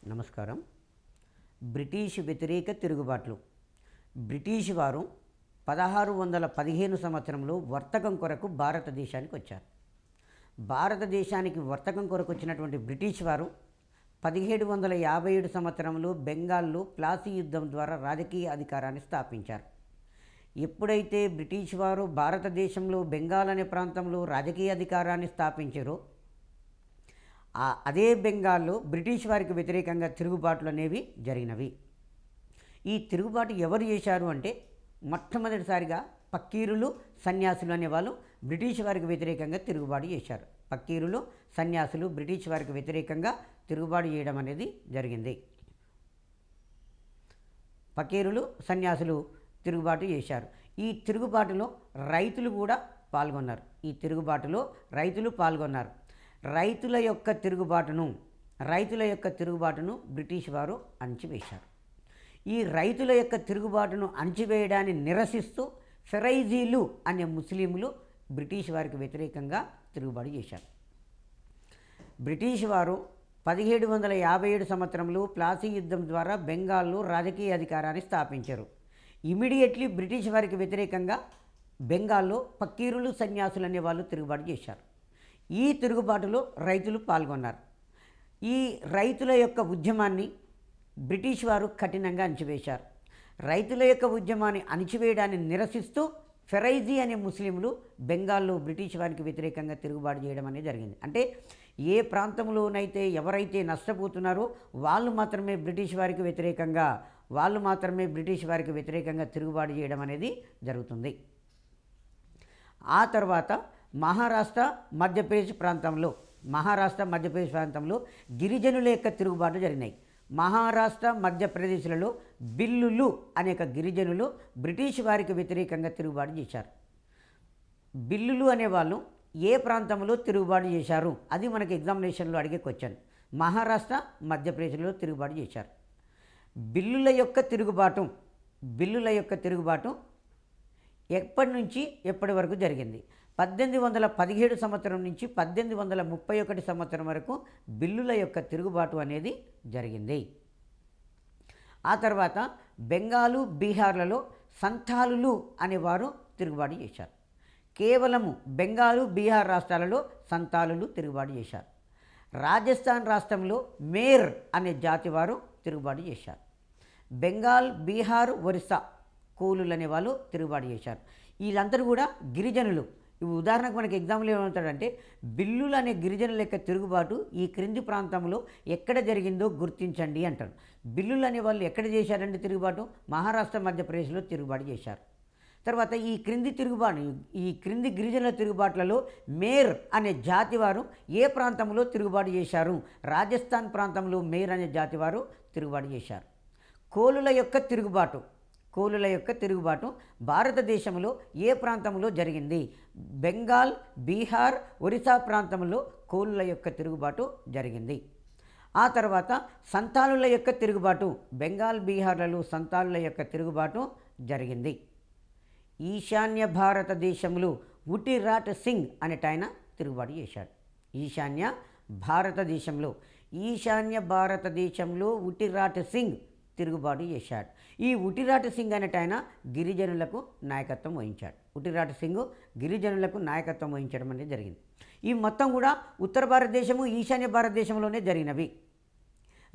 నమస్కారం. బ్రిటిష్ వ్యతిరేక తిరుగుబాట్లు. బ్రిటిష్ వారు 1615 సంవత్సరంలో వర్తకం కొరకు భారతదేశానికి వచ్చారు. భారతదేశానికి వర్తకం కొరకు వచ్చినటువంటి బ్రిటిష్ వారు 1757 సంవత్సరంలో బెంగాల్లో ప్లాసీ యుద్ధం ద్వారా రాజకీయ అధికారాన్ని స్థాపించారు. ఎప్పుడైతే బ్రిటిష్ వారు భారతదేశంలో బెంగాల్ అనే ప్రాంతంలో రాజకీయ అధికారాన్ని స్థాపించారో అదే బెంగాల్లో బ్రిటిష్ వారికి వ్యతిరేకంగా తిరుగుబాట్లు అనేవి జరిగినవి. ఈ తిరుగుబాటు ఎవరు చేశారు అంటే మొట్టమొదటిసారిగా పక్కీరులు, సన్యాసులు అనేవాళ్ళు బ్రిటిష్ వారికి వ్యతిరేకంగా తిరుగుబాటు చేశారు. పక్కీరులు, సన్యాసులు బ్రిటిష్ వారికి వ్యతిరేకంగా తిరుగుబాటు చేయడం అనేది జరిగింది. పక్కీరులు, సన్యాసులు తిరుగుబాటు చేశారు. ఈ తిరుగుబాటులో రైతులు కూడా పాల్గొన్నారు. రైతుల యొక్క తిరుగుబాటును బ్రిటిష్ వారు అణచివేశారు. ఈ రైతుల యొక్క తిరుగుబాటును అణచివేయడాన్ని నిరసిస్తూ ఫెరైజీలు అనే ముస్లింలు బ్రిటిష్ వారికి వ్యతిరేకంగా తిరుగుబాటు చేశారు. బ్రిటిష్ వారు 1757 సంవత్సరంలో ప్లాసీ యుద్ధం ద్వారా బెంగాల్లో రాజకీయ అధికారాన్ని స్థాపించారు. ఇమీడియట్లీ బ్రిటిష్ వారికి వ్యతిరేకంగా బెంగాల్లో పక్కీరులు, సన్యాసులు అనే వాళ్ళు తిరుగుబాటు చేశారు. ఈ తిరుగుబాటులో రైతులు పాల్గొన్నారు. ఈ రైతుల యొక్క ఉద్యమాన్ని బ్రిటిష్ వారు కఠినంగా అణచివేశారు. రైతుల యొక్క ఉద్యమాన్ని అణచివేయడాన్ని నిరసిస్తూ ఫెరైజీ అనే ముస్లింలు బెంగాల్లో బ్రిటిష్ వారికి వ్యతిరేకంగా తిరుగుబాటు చేయడం అనేది జరిగింది. అంటే ఏ ప్రాంతంలోనైతే ఎవరైతే నష్టపోతున్నారో వాళ్ళు మాత్రమే బ్రిటిష్ వారికి వ్యతిరేకంగా తిరుగుబాటు చేయడం అనేది జరుగుతుంది. ఆ తర్వాత మహారాష్ట్ర మధ్యప్రదేశ్ ప్రాంతంలో గిరిజనుల యొక్క తిరుగుబాటు జరిగినాయి. మహారాష్ట్ర మధ్యప్రదేశ్లలో బిల్లులు అనేక గిరిజనులు బ్రిటిష్ వారికి వ్యతిరేకంగా తిరుగుబాటు చేశారు. బిల్లులు అనేవాళ్ళు ఏ ప్రాంతంలో తిరుగుబాటు చేశారు అది మనకి ఎగ్జామినేషన్లో అడిగే క్వశ్చన్. మహారాష్ట్ర మధ్యప్రదేశ్లో తిరుగుబాటు చేశారు. బిల్లుల యొక్క తిరుగుబాటు ఎప్పటి నుంచి ఎప్పటి వరకు జరిగింది? 1817 సంవత్సరం నుంచి 1831 సంవత్సరం వరకు బిల్లుల యొక్క తిరుగుబాటు అనేది జరిగింది. ఆ తర్వాత బెంగాలు, బీహార్లలో సంతాలులు అనేవారు తిరుగుబాటు చేశారు. కేవలము బెంగాలు, బీహార్ రాష్ట్రాలలో సంతాలులు తిరుగుబాటు చేశారు. రాజస్థాన్ రాష్ట్రంలో మేర్ అనే జాతి వారు తిరుగుబాటు చేశారు. బెంగాల్, బీహార్, ఒరిస్సా కోలులు అనేవాళ్ళు తిరుగుబాటు చేశారు. వీళ్ళందరూ కూడా గిరిజనులు. ఉదాహరణకు మనకి ఎగ్జాంపుల్ ఏమవుతాడంటే బిల్లులు అనే గిరిజనుల యొక్క తిరుగుబాటు ఈ క్రింది ప్రాంతంలో ఎక్కడ జరిగిందో గుర్తించండి అంటారు. బిల్లులు అనే వాళ్ళు ఎక్కడ చేశారంటే తిరుగుబాటు మహారాష్ట్ర, మధ్యప్రదేశ్లో తిరుగుబాటు చేశారు. తర్వాత ఈ క్రింది గిరిజనుల తిరుగుబాట్లలో మేర్ అనే జాతి వారు ఏ ప్రాంతంలో తిరుగుబాటు చేశారు? రాజస్థాన్ ప్రాంతంలో మేర్ అనే జాతి వారు తిరుగుబాటు చేశారు. కోలుల యొక్క తిరుగుబాటు భారతదేశంలో ఏ ప్రాంతంలో జరిగింది? బెంగాల్, బీహార్, ఒరిస్సా ప్రాంతంలో కోలుల యొక్క తిరుగుబాటు జరిగింది. ఆ తర్వాత సంతాలుల యొక్క తిరుగుబాటు బెంగాల్, బీహార్లలో సంతాలుల యొక్క తిరుగుబాటు జరిగింది. ఈశాన్య భారతదేశంలో ఉటిరాట్ సింగ్ అనేట ఆయన తిరుగుబాటు చేశాడు. ఈశాన్య భారతదేశంలో ఉటిరాట్ సింగ్ తిరుగుబాటు చేశాడు. ఈ ఉటిరాట్ సింగ్ అనేట ఆయన గిరిజనులకు నాయకత్వం వహించడం అనేది జరిగింది. ఈ మొత్తం కూడా ఉత్తర భారతదేశము, ఈశాన్య భారతదేశంలోనే జరిగినవి.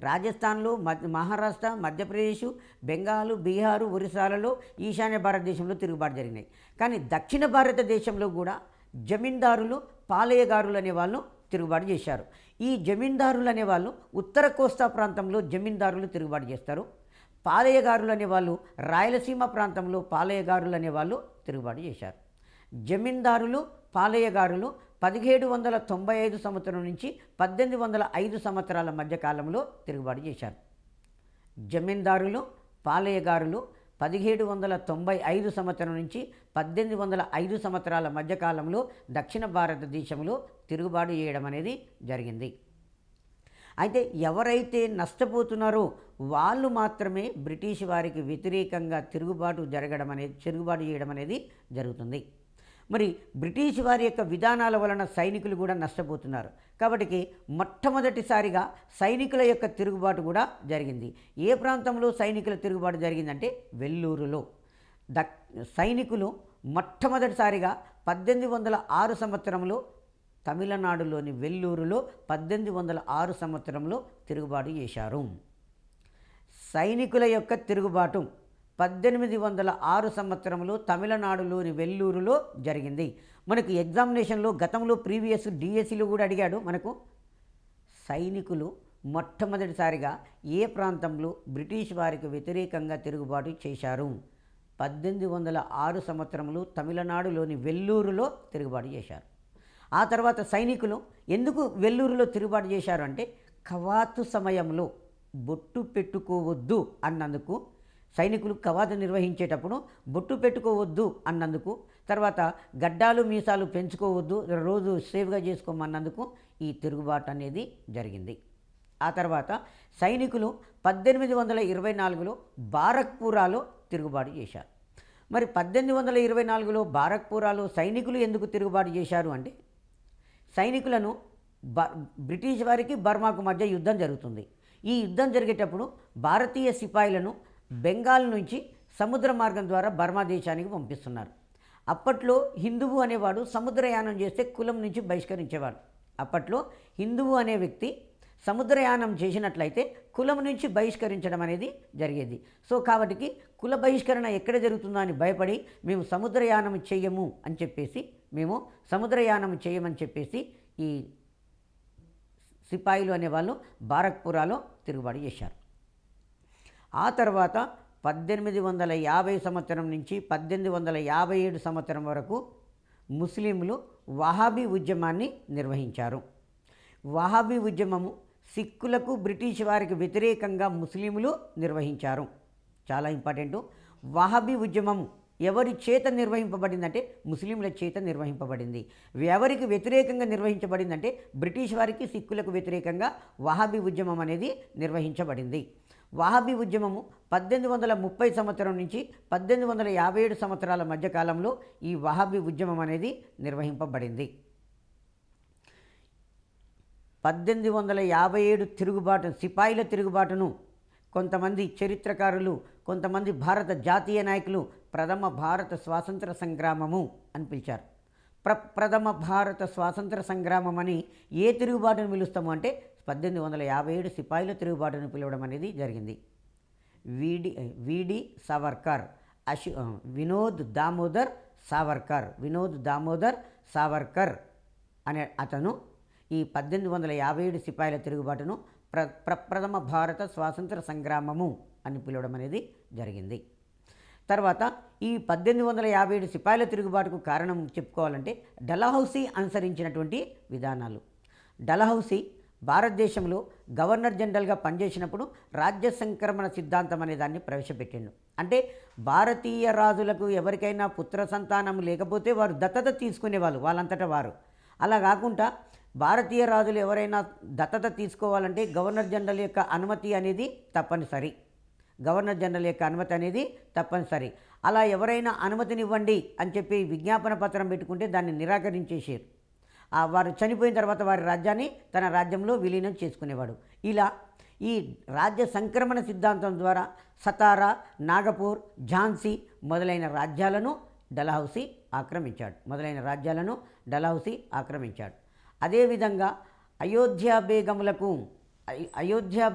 రాజస్థాన్లో, మహారాష్ట్ర, మధ్యప్రదేశ్, బెంగాలు, బీహారు, ఒరిస్సాలలో ఈశాన్య భారతదేశంలో తిరుగుబాటు జరిగినాయి. కానీ దక్షిణ భారతదేశంలో కూడా జమీందారులు, పాలయగారులు అనేవాళ్ళు తిరుగుబాటు చేశారు. ఈ జమీందారులు అనేవాళ్ళు ఉత్తర కోస్తా ప్రాంతంలో జమీందారులు తిరుగుబాటు చేస్తారు. పాలయగారులు అనేవాళ్ళు రాయలసీమ ప్రాంతంలో పాలయగారులు అనేవాళ్ళు తిరుగుబాటు చేశారు. జమీందారులు, పాలయగారులు 1795 సంవత్సరం నుంచి 1805 సంవత్సరాల మధ్యకాలంలో తిరుగుబాటు చేశారు. జమీందారులు, పాలయగారులు 1795 సంవత్సరం నుంచి 1805 సంవత్సరాల మధ్యకాలంలో దక్షిణ భారతదేశంలో తిరుగుబాటు చేయడం అనేది జరిగింది. అయితే ఎవరైతే నష్టపోతున్నారో వాళ్ళు మాత్రమే బ్రిటిష్ వారికి వ్యతిరేకంగా తిరుగుబాటు చేయడం అనేది జరుగుతుంది. మరి బ్రిటిష్ వారి యొక్క విధానాల వలన సైనికులు కూడా నష్టపోతున్నారు. కాబట్టి మొట్టమొదటిసారిగా సైనికుల యొక్క తిరుగుబాటు కూడా జరిగింది. ఏ ప్రాంతంలో సైనికుల తిరుగుబాటు జరిగిందంటే వెల్లూరులో. సైనికులు మొట్టమొదటిసారిగా 1806 సంవత్సరంలో తమిళనాడులోని వెల్లూరులో 1806 సంవత్సరంలో తిరుగుబాటు చేశారు. సైనికుల యొక్క తిరుగుబాటు 1806 సంవత్సరంలో తమిళనాడులోని వెల్లూరులో జరిగింది. మనకు ఎగ్జామినేషన్లో గతంలో ప్రీవియస్ డిఎస్సిలో కూడా అడిగాడు. మనకు సైనికులు మొట్టమొదటిసారిగా ఏ ప్రాంతంలో బ్రిటిష్ వారికి వ్యతిరేకంగా తిరుగుబాటు చేశారు? 1806 సంవత్సరంలో తమిళనాడులోని వెల్లూరులో తిరుగుబాటు చేశారు. ఆ తర్వాత సైనికులు ఎందుకు వెల్లూరులో తిరుగుబాటు చేశారు అంటే కవాతు సమయంలో బొట్టు పెట్టుకోవద్దు అన్నందుకు, సైనికులు కవాతు నిర్వహించేటప్పుడు బొట్టు పెట్టుకోవద్దు అన్నందుకు, తర్వాత గడ్డాలు మీసాలు పెంచుకోవద్దు, రోజు సేవ్గా చేసుకోమన్నందుకు ఈ తిరుగుబాటు అనేది జరిగింది. ఆ తర్వాత సైనికులు 1824లో బారక్పూరాలో తిరుగుబాటు చేశారు. మరి 1824లో బారక్పూరాలో సైనికులు ఎందుకు తిరుగుబాటు చేశారు అంటే సైనికులను బ్రిటిష్ వారికి బర్మాకు మధ్య యుద్ధం జరుగుతుంది. ఈ యుద్ధం జరిగేటప్పుడు భారతీయ సిపాయిలను బెంగాల్ నుంచి సముద్ర మార్గం ద్వారా బర్మా దేశానికి పంపిస్తున్నారు. అప్పట్లో హిందువు అనేవాడు సముద్రయానం చేస్తే కులం నుంచి బహిష్కరించేవాడు. అప్పట్లో హిందువు అనే వ్యక్తి సముద్రయానం చేసినట్లయితే కులం నుంచి బహిష్కరించడం అనేది జరిగేది. సో కాబట్టి కుల బహిష్కరణ ఎక్కడ జరుగుతుందో అని భయపడి మేము సముద్రయానం చేయము అని చెప్పేసి చేయమని చెప్పేసి ఈ సిపాయిలు అనేవాళ్ళు బారక్పురాలో తిరుగుబాటు చేశారు. ఆ తర్వాత 1850 సంవత్సరం నుంచి 1857 సంవత్సరం వరకు ముస్లింలు వహాబీ ఉద్యమాన్ని నిర్వహించారు. వహాబీ ఉద్యమము సిక్కులకు బ్రిటిష్ వారికి వ్యతిరేకంగా ముస్లింలు నిర్వహించారు. చాలా ఇంపార్టెంట్. వహాబీ ఉద్యమము ఎవరి చేత నిర్వహింపబడిందంటే ముస్లింల చేత నిర్వహింపబడింది. ఎవరికి వ్యతిరేకంగా నిర్వహించబడిందంటే బ్రిటిష్ వారికి సిక్కులకు వ్యతిరేకంగా వహాబీ ఉద్యమం అనేది నిర్వహించబడింది. వహాబీ ఉద్యమము 1830 సంవత్సరం నుంచి 1857 సంవత్సరాల మధ్యకాలంలో ఈ వహాబీ ఉద్యమం అనేది నిర్వహింపబడింది. 1857 తిరుగుబాటు, సిపాయిల తిరుగుబాటును కొంతమంది చరిత్రకారులు, కొంతమంది భారత జాతీయ నాయకులు ప్రథమ భారత స్వాతంత్ర సంగ్రామము అని పిలిచారు. ప్రథమ భారత స్వాతంత్ర సంగ్రామం అని ఏ తిరుగుబాటును పిలుస్తాము అంటే 1857 సిపాయిల తిరుగుబాటును పిలవడం అనేది జరిగింది. విడి సావర్కర్, వినోద్ దామోదర్ సావర్కర్ అనే అతను ఈ 1857 సిపాయిల తిరుగుబాటును ప్రథమ భారత స్వాతంత్ర సంగ్రామము అని పిలవడం అనేది జరిగింది. తర్వాత ఈ 1857 సిపాయిల తిరుగుబాటుకు కారణం చెప్పుకోవాలంటే డలహౌసీ అనుసరించినటువంటి విధానాలు. డలహౌసీ భారతదేశంలో గవర్నర్ జనరల్గా పనిచేసినప్పుడు రాజ్య సంక్రమణ సిద్ధాంతం అనే దాన్ని ప్రవేశపెట్టిండు. అంటే భారతీయ రాజులకు ఎవరికైనా పుత్ర సంతానం లేకపోతే వారు దత్తత తీసుకునేవాళ్ళు వాళ్ళంతటా వారు. అలా కాకుండా భారతీయ రాజులు ఎవరైనా దత్తత తీసుకోవాలంటే గవర్నర్ జనరల్ యొక్క అనుమతి అనేది తప్పనిసరి. అలా ఎవరైనా అనుమతినివ్వండి అని చెప్పి విజ్ఞాపన పత్రం పెట్టుకుంటే దాన్ని నిరాకరించేసారు. వారు చనిపోయిన తర్వాత వారి రాజ్యాన్ని తన రాజ్యంలో విలీనం చేసుకునేవాడు. ఇలా ఈ రాజ్య సంక్రమణ సిద్ధాంతం ద్వారా సతారా, నాగపూర్, ఝాన్సీ మొదలైన రాజ్యాలను డలహౌసీ ఆక్రమించాడు. అదేవిధంగా అయోధ్య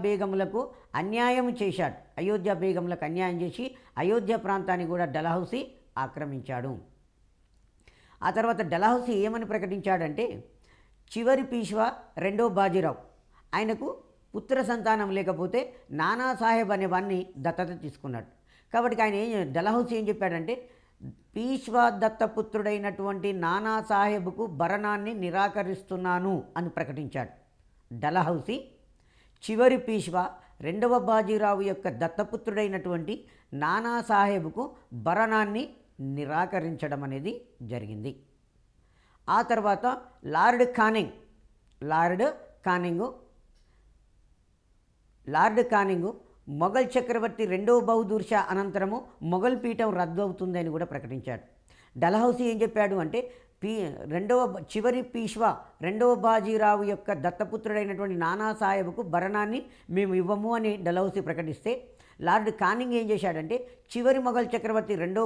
బేగములకు అన్యాయం చేశాడు. అన్యాయం చేసి అయోధ్య ప్రాంతాన్ని కూడా డలహౌసీ ఆక్రమించాడు. ఆ తర్వాత డలహౌసీ ఏమని ప్రకటించాడంటే చివరి పీష్వా రెండో బాజీరావు ఆయనకు పుత్ర సంతానం లేకపోతే నానాసాహెబ్ అనే వాడిని దత్తత తీసుకున్నాడు. కాబట్టి ఆయన డలహౌసీ ఏం చెప్పాడంటే పీష్వా దత్తపుత్రుడైనటువంటి నానాసాహెబ్కు భరణాన్ని నిరాకరిస్తున్నాను అని ప్రకటించాడు. డలహౌసీ చివరి పీష్వా రెండవ బాజీరావు యొక్క దత్తపుత్రుడైనటువంటి నానాసాహెబ్కు భరణాన్ని నిరాకరించడం అనేది జరిగింది. ఆ తర్వాత లార్డ్ కానింగ్ మొఘల్ చక్రవర్తి రెండవ బహదూర్ షా అనంతరము మొఘల్ పీఠం రద్దు అవుతుందని కూడా ప్రకటించాడు. డల్హౌసీ ఏం చెప్పాడు అంటే చివరి పీష్వా రెండవ బాజీరావు యొక్క దత్తపుత్రుడైనటువంటి నానాసాహెబ్కు భరణాన్ని మేము ఇవ్వము అని డల్హౌసీ ప్రకటిస్తే, లార్డ్ కానింగ్ ఏం చేశాడంటే చివరి మొఘల్ చక్రవర్తి రెండవ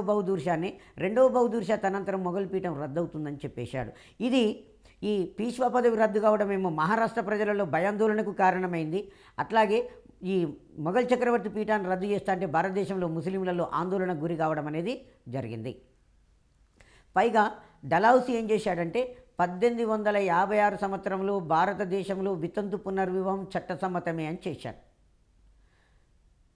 బహదూర్ షా తనంతరం మొఘల్ పీఠం రద్దవుతుందని చెప్పేశాడు. ఇది ఈ పీష్వా పదవి రద్దు కావడమేమో మహారాష్ట్ర ప్రజలలో భయాందోళనకు కారణమైంది. అట్లాగే ఈ మొఘల్ చక్రవర్తి పీఠాన్ని రద్దు చేస్తా అంటే భారతదేశంలో ముస్లింలలో ఆందోళనకు గురి కావడం అనేది జరిగింది. పైగా డల్హౌసీ ఏం చేశాడంటే 1856 సంవత్సరంలో భారతదేశంలో వితంతు పునర్వివాహం చట్టసమ్మతమే అని చేశాడు.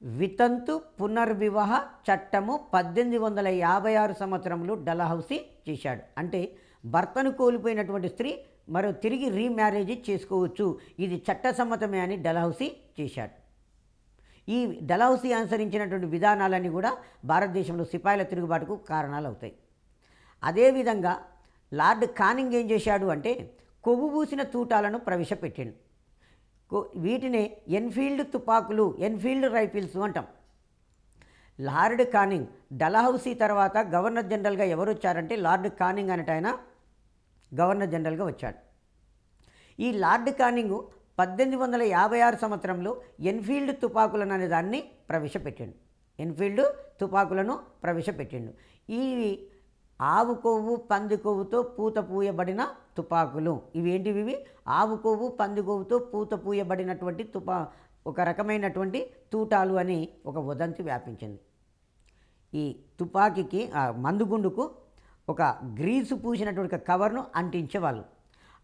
వితంతు పునర్వివాహ చట్టము 1856 సంవత్సరంలో డల్హౌసీ చేశాడు. అంటే భర్తను కోల్పోయినటువంటి స్త్రీ మరో తిరిగి రీమ్యారేజ్ చేసుకోవచ్చు, ఇది చట్టసమ్మతమే అని డల్హౌసీ చేశాడు. ఈ డల్హౌసీ అనుసరించినటువంటి విధానాలన్నీ కూడా భారతదేశంలో సిపాయిల తిరుగుబాటుకు కారణాలు అవుతాయి. అదేవిధంగా లార్డ్ కానింగ్ ఏం చేశాడు అంటే కొవ్వు పూసిన తూటాలను ప్రవేశపెట్టాడు. వీటినే ఎన్ఫీల్డ్ రైఫిల్స్ అంటాం. లార్డ్ కానింగ్ డల్హౌసీ తర్వాత గవర్నర్ జనరల్గా ఎవరు వచ్చారంటే లార్డ్ కానింగ్ అనేట ఆయన గవర్నర్ జనరల్గా వచ్చాడు. ఈ లార్డ్ కానింగ్ 1856 సంవత్సరంలో ఎన్ఫీల్డ్ తుపాకులను అనే దాన్ని ప్రవేశపెట్టిండు. ఈ ఆవు కొవ్వు పంది కొవ్వుతో పూత పూయబడిన తుపాకులు ఇవి ఆవు కొవ్వు పంది కొవ్వుతో పూత పూయబడినటువంటి ఒక రకమైనటువంటి తూటాలు అని ఒక వదంతి వ్యాపించింది. ఈ తుపాకీకి మందుగుండుకు ఒక గ్రీసు పూసినటువంటి కవర్ను అంటించేవాళ్ళు.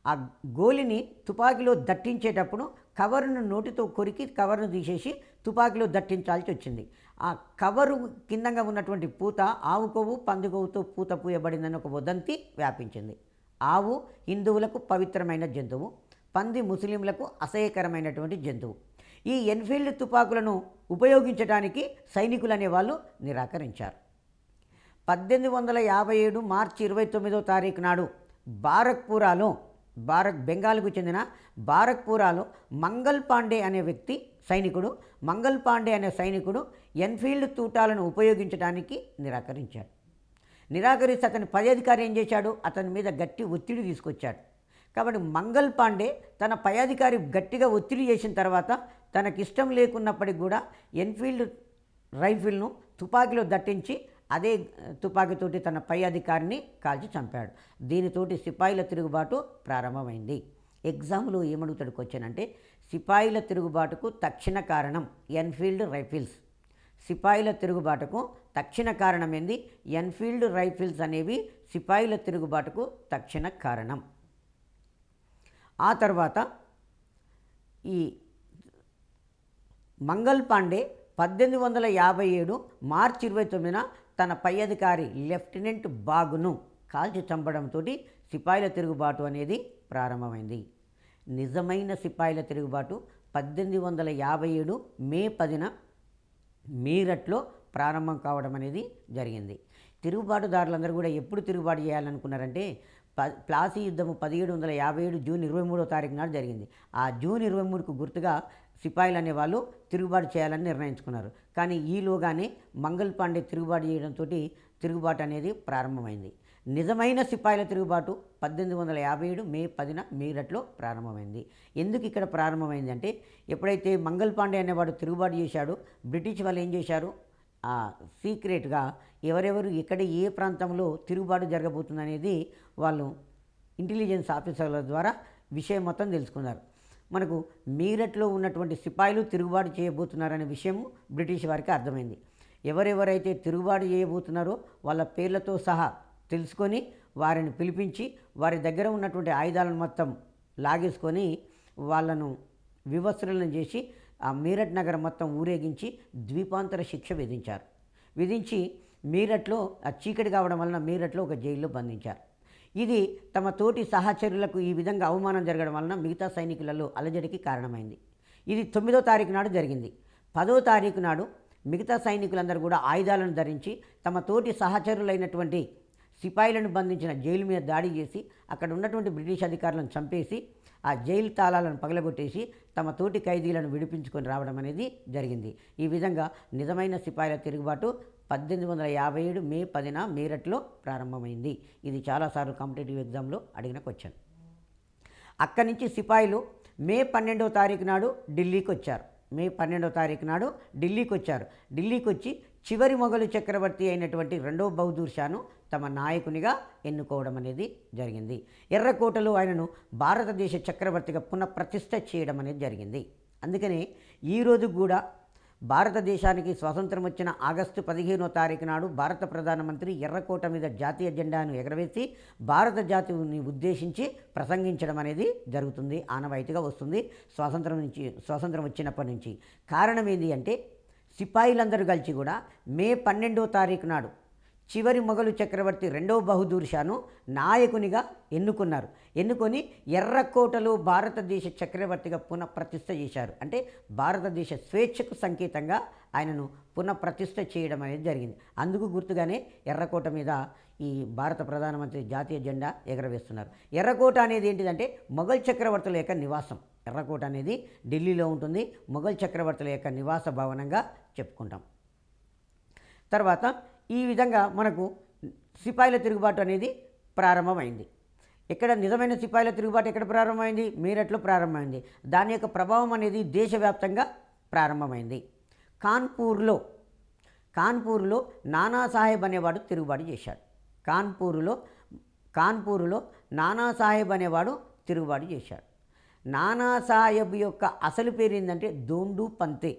ఆ గోలిని తుపాకీలో దట్టించేటప్పుడు కవర్ను నోటితో కొరికి కవర్ను తీసేసి తుపాకీలో దట్టించాల్సి వచ్చింది. ఆ కవరు కిందంగా ఉన్నటువంటి పూత ఆవు కొవ్వు పంది కొవ్వుతో పూత పూయబడిందని ఒక వదంతి వ్యాపించింది. ఆవు హిందువులకు పవిత్రమైన జంతువు, పంది ముస్లింలకు అసహ్యకరమైనటువంటి జంతువు. ఈ ఎన్ఫీల్డ్ తుపాకులను ఉపయోగించడానికి సైనికులు అనేవాళ్ళు నిరాకరించారు. 1857 మార్చి 29వ తారీఖు నాడు బెంగాల్కు చెందిన బారక్పూరాలో మంగల్ పాండే అనే సైనికుడు ఎన్ఫీల్డ్ తూటాలను ఉపయోగించడానికి నిరాకరిస్తే అతని పై అధికారి ఏం చేశాడు, అతని మీద గట్టి ఒత్తిడి తీసుకొచ్చాడు. కాబట్టి మంగల్ పాండే తన పై అధికారి గట్టిగా ఒత్తిడి చేసిన తర్వాత తనకిష్టం లేకున్నప్పటికి కూడా ఎన్ఫీల్డ్ రైఫిల్ను తుపాకీలో దట్టించి అదే తుపాకీతోటి తన పై అధికారిని కాల్చి చంపాడు. దీనితోటి సిపాయిల తిరుగుబాటు ప్రారంభమైంది. ఎగ్జామ్లో ఏమడుగుతాడు క్వశ్చన్ అంటే సిపాయిల తిరుగుబాటుకు తక్షణ కారణం ఎన్ఫీల్డ్ రైఫిల్స్. సిపాయిల తిరుగుబాటుకు తక్షణ కారణం ఏంది? ఎన్ఫీల్డ్ రైఫిల్స్ అనేవి సిపాయిల తిరుగుబాటుకు తక్షణ కారణం. ఆ తర్వాత ఈ మంగల్ పాండే 1857 మార్చి 29న తన పై అధికారి లెఫ్టినెంట్ బాగును కాల్చి చంపడంతో సిపాయిల తిరుగుబాటు అనేది ప్రారంభమైంది. నిజమైన సిపాయిల తిరుగుబాటు 1857 మే 10న మీరట్లో ప్రారంభం కావడం అనేది జరిగింది. తిరుగుబాటుదారులందరూ కూడా ఎప్పుడు తిరుగుబాటు చేయాలనుకున్నారంటే ప్లాసీ యుద్ధము 1757 జూన్ 23వ తారీఖు నాడు జరిగింది. ఆ జూన్ 23కు గుర్తుగా సిపాయిలు అనేవాళ్ళు తిరుగుబాటు చేయాలని నిర్ణయించుకున్నారు. కానీ ఈలోగానే మంగల్ పాండే తిరుగుబాటు చేయడంతో తిరుగుబాటు అనేది ప్రారంభమైంది. నిజమైన సిపాయిల తిరుగుబాటు 1857 మే 10న మీరట్లో ప్రారంభమైంది. ఎందుకు ఇక్కడ ప్రారంభమైంది అంటే ఎప్పుడైతే మంగల్ పాండే అనేవాడు తిరుగుబాటు చేశాడో బ్రిటిష్ వాళ్ళు ఏం చేశారు, సీక్రెట్గా ఎవరెవరు ఎక్కడ ఏ ప్రాంతంలో తిరుగుబాటు జరగబోతుందనేది వాళ్ళు ఇంటెలిజెన్స్ ఆఫీసర్ల ద్వారా విషయం మొత్తం తెలుసుకున్నారు. మనకు మీరట్లో ఉన్నటువంటి సిపాయిలు తిరుగుబాటు చేయబోతున్నారనే విషయం బ్రిటిష్ వారికి అర్థమైంది. ఎవరెవరైతే తిరుగుబాటు చేయబోతున్నారో వాళ్ళ పేర్లతో సహా తెలుసుకొని వారిని పిలిపించి వారి దగ్గర ఉన్నటువంటి ఆయుధాలను మొత్తం లాగేసుకొని వాళ్ళను వివస్త్రులను చేసి ఆ మీరట్ నగరం మొత్తం ఊరేగించి ద్వీపాంతర శిక్ష విధించి మీరట్లో ఆ చీకటి కావడం వలన మీరట్లో ఒక జైల్లో బంధించారు. ఇది తమ తోటి సహచరులకు ఈ విధంగా అవమానం జరగడం వలన మిగతా సైనికులలో అలజడికి కారణమైంది. ఇది 9వ తారీఖు నాడు జరిగింది. 10వ తారీఖు నాడు మిగతా సైనికులందరూ కూడా ఆయుధాలను ధరించి తమ తోటి సహచరులైనటువంటి సిపాయిలను బంధించిన జైలు మీద దాడి చేసి అక్కడ ఉన్నటువంటి బ్రిటిష్ అధికారులను చంపేసి ఆ జైలు తాళాలను పగలగొట్టేసి తమ తోటి ఖైదీలను విడిపించుకొని రావడం అనేది జరిగింది. ఈ విధంగా నిజమైన సిపాయిల తిరుగుబాటు 1857 మే 10న మీరట్లో ప్రారంభమైంది. ఇది చాలాసార్లు కాంపిటేటివ్ ఎగ్జామ్లో అడిగిన క్వశ్చన్. అక్కడి నుంచి సిపాయిలు మే 12వ తారీఖు నాడు ఢిల్లీకి వచ్చారు. మే 12వ తారీఖు నాడు ఢిల్లీకి వచ్చారు. ఢిల్లీకి వచ్చి చివరి మొఘలు చక్రవర్తి అయినటువంటి రెండవ బహదూర్ షాను తమ నాయకునిగా ఎన్నుకోవడం అనేది జరిగింది. ఎర్రకోటలో ఆయనను భారతదేశ చక్రవర్తిగా పునఃప్రతిష్ఠ చేయడం అనేది జరిగింది. అందుకనే ఈరోజు కూడా భారతదేశానికి స్వాతంత్రం వచ్చిన ఆగస్టు 15వ తారీఖు నాడు భారత ప్రధానమంత్రి ఎర్రకోట మీద జాతీయ జెండాను ఎగరవేసి భారత జాతిని ఉద్దేశించి ప్రసంగించడం అనేది జరుగుతుంది, ఆనవాయితీగా వస్తుంది స్వాతంత్రం వచ్చినప్పటి నుంచి. కారణం ఏంటి అంటే సిపాయిలందరూ కలిసి కూడా మే 12వ తారీఖు నాడు చివరి మొఘలు చక్రవర్తి రెండవ బహదూర్ షాను నాయకునిగా ఎన్నుకొని ఎర్రకోటలో భారతదేశ చక్రవర్తిగా పునఃప్రతిష్ఠ చేశారు. అంటే భారతదేశ స్వేచ్ఛకు సంకేతంగా ఆయనను పునఃప్రతిష్ఠ చేయడం అనేది జరిగింది. అందుకు గుర్తుగానే ఎర్రకోట మీద ఈ భారత ప్రధానమంత్రి జాతీయ జెండా ఎగరవేస్తున్నారు. ఎర్రకోట అనేది ఏంటిదంటే మొఘల్ చక్రవర్తుల యొక్క నివాసం. ఎర్రకోట అనేది ఢిల్లీలో ఉంటుంది. మొఘల్ చక్రవర్తుల యొక్క నివాస భవనంగా చెప్పుకుంటాం. తర్వాత ఈ విధంగా మనకు సిపాయిల తిరుగుబాటు అనేది ప్రారంభమైంది. ఇక్కడ నిజమైన సిపాయిల తిరుగుబాటు ఎక్కడ ప్రారంభమైంది? మీరట్లో ప్రారంభమైంది. దాని యొక్క ప్రభావం అనేది దేశవ్యాప్తంగా ప్రారంభమైంది. కాన్పూర్లో నానాసాహెబ్ అనేవాడు తిరుగుబాటు చేశాడు. కాన్పూరులో నానాసాహెబ్ అనేవాడు తిరుగుబాటు చేశాడు. నానాసాహెబ్ యొక్క అసలు పేరు ఏంటంటే దోండు పంత్.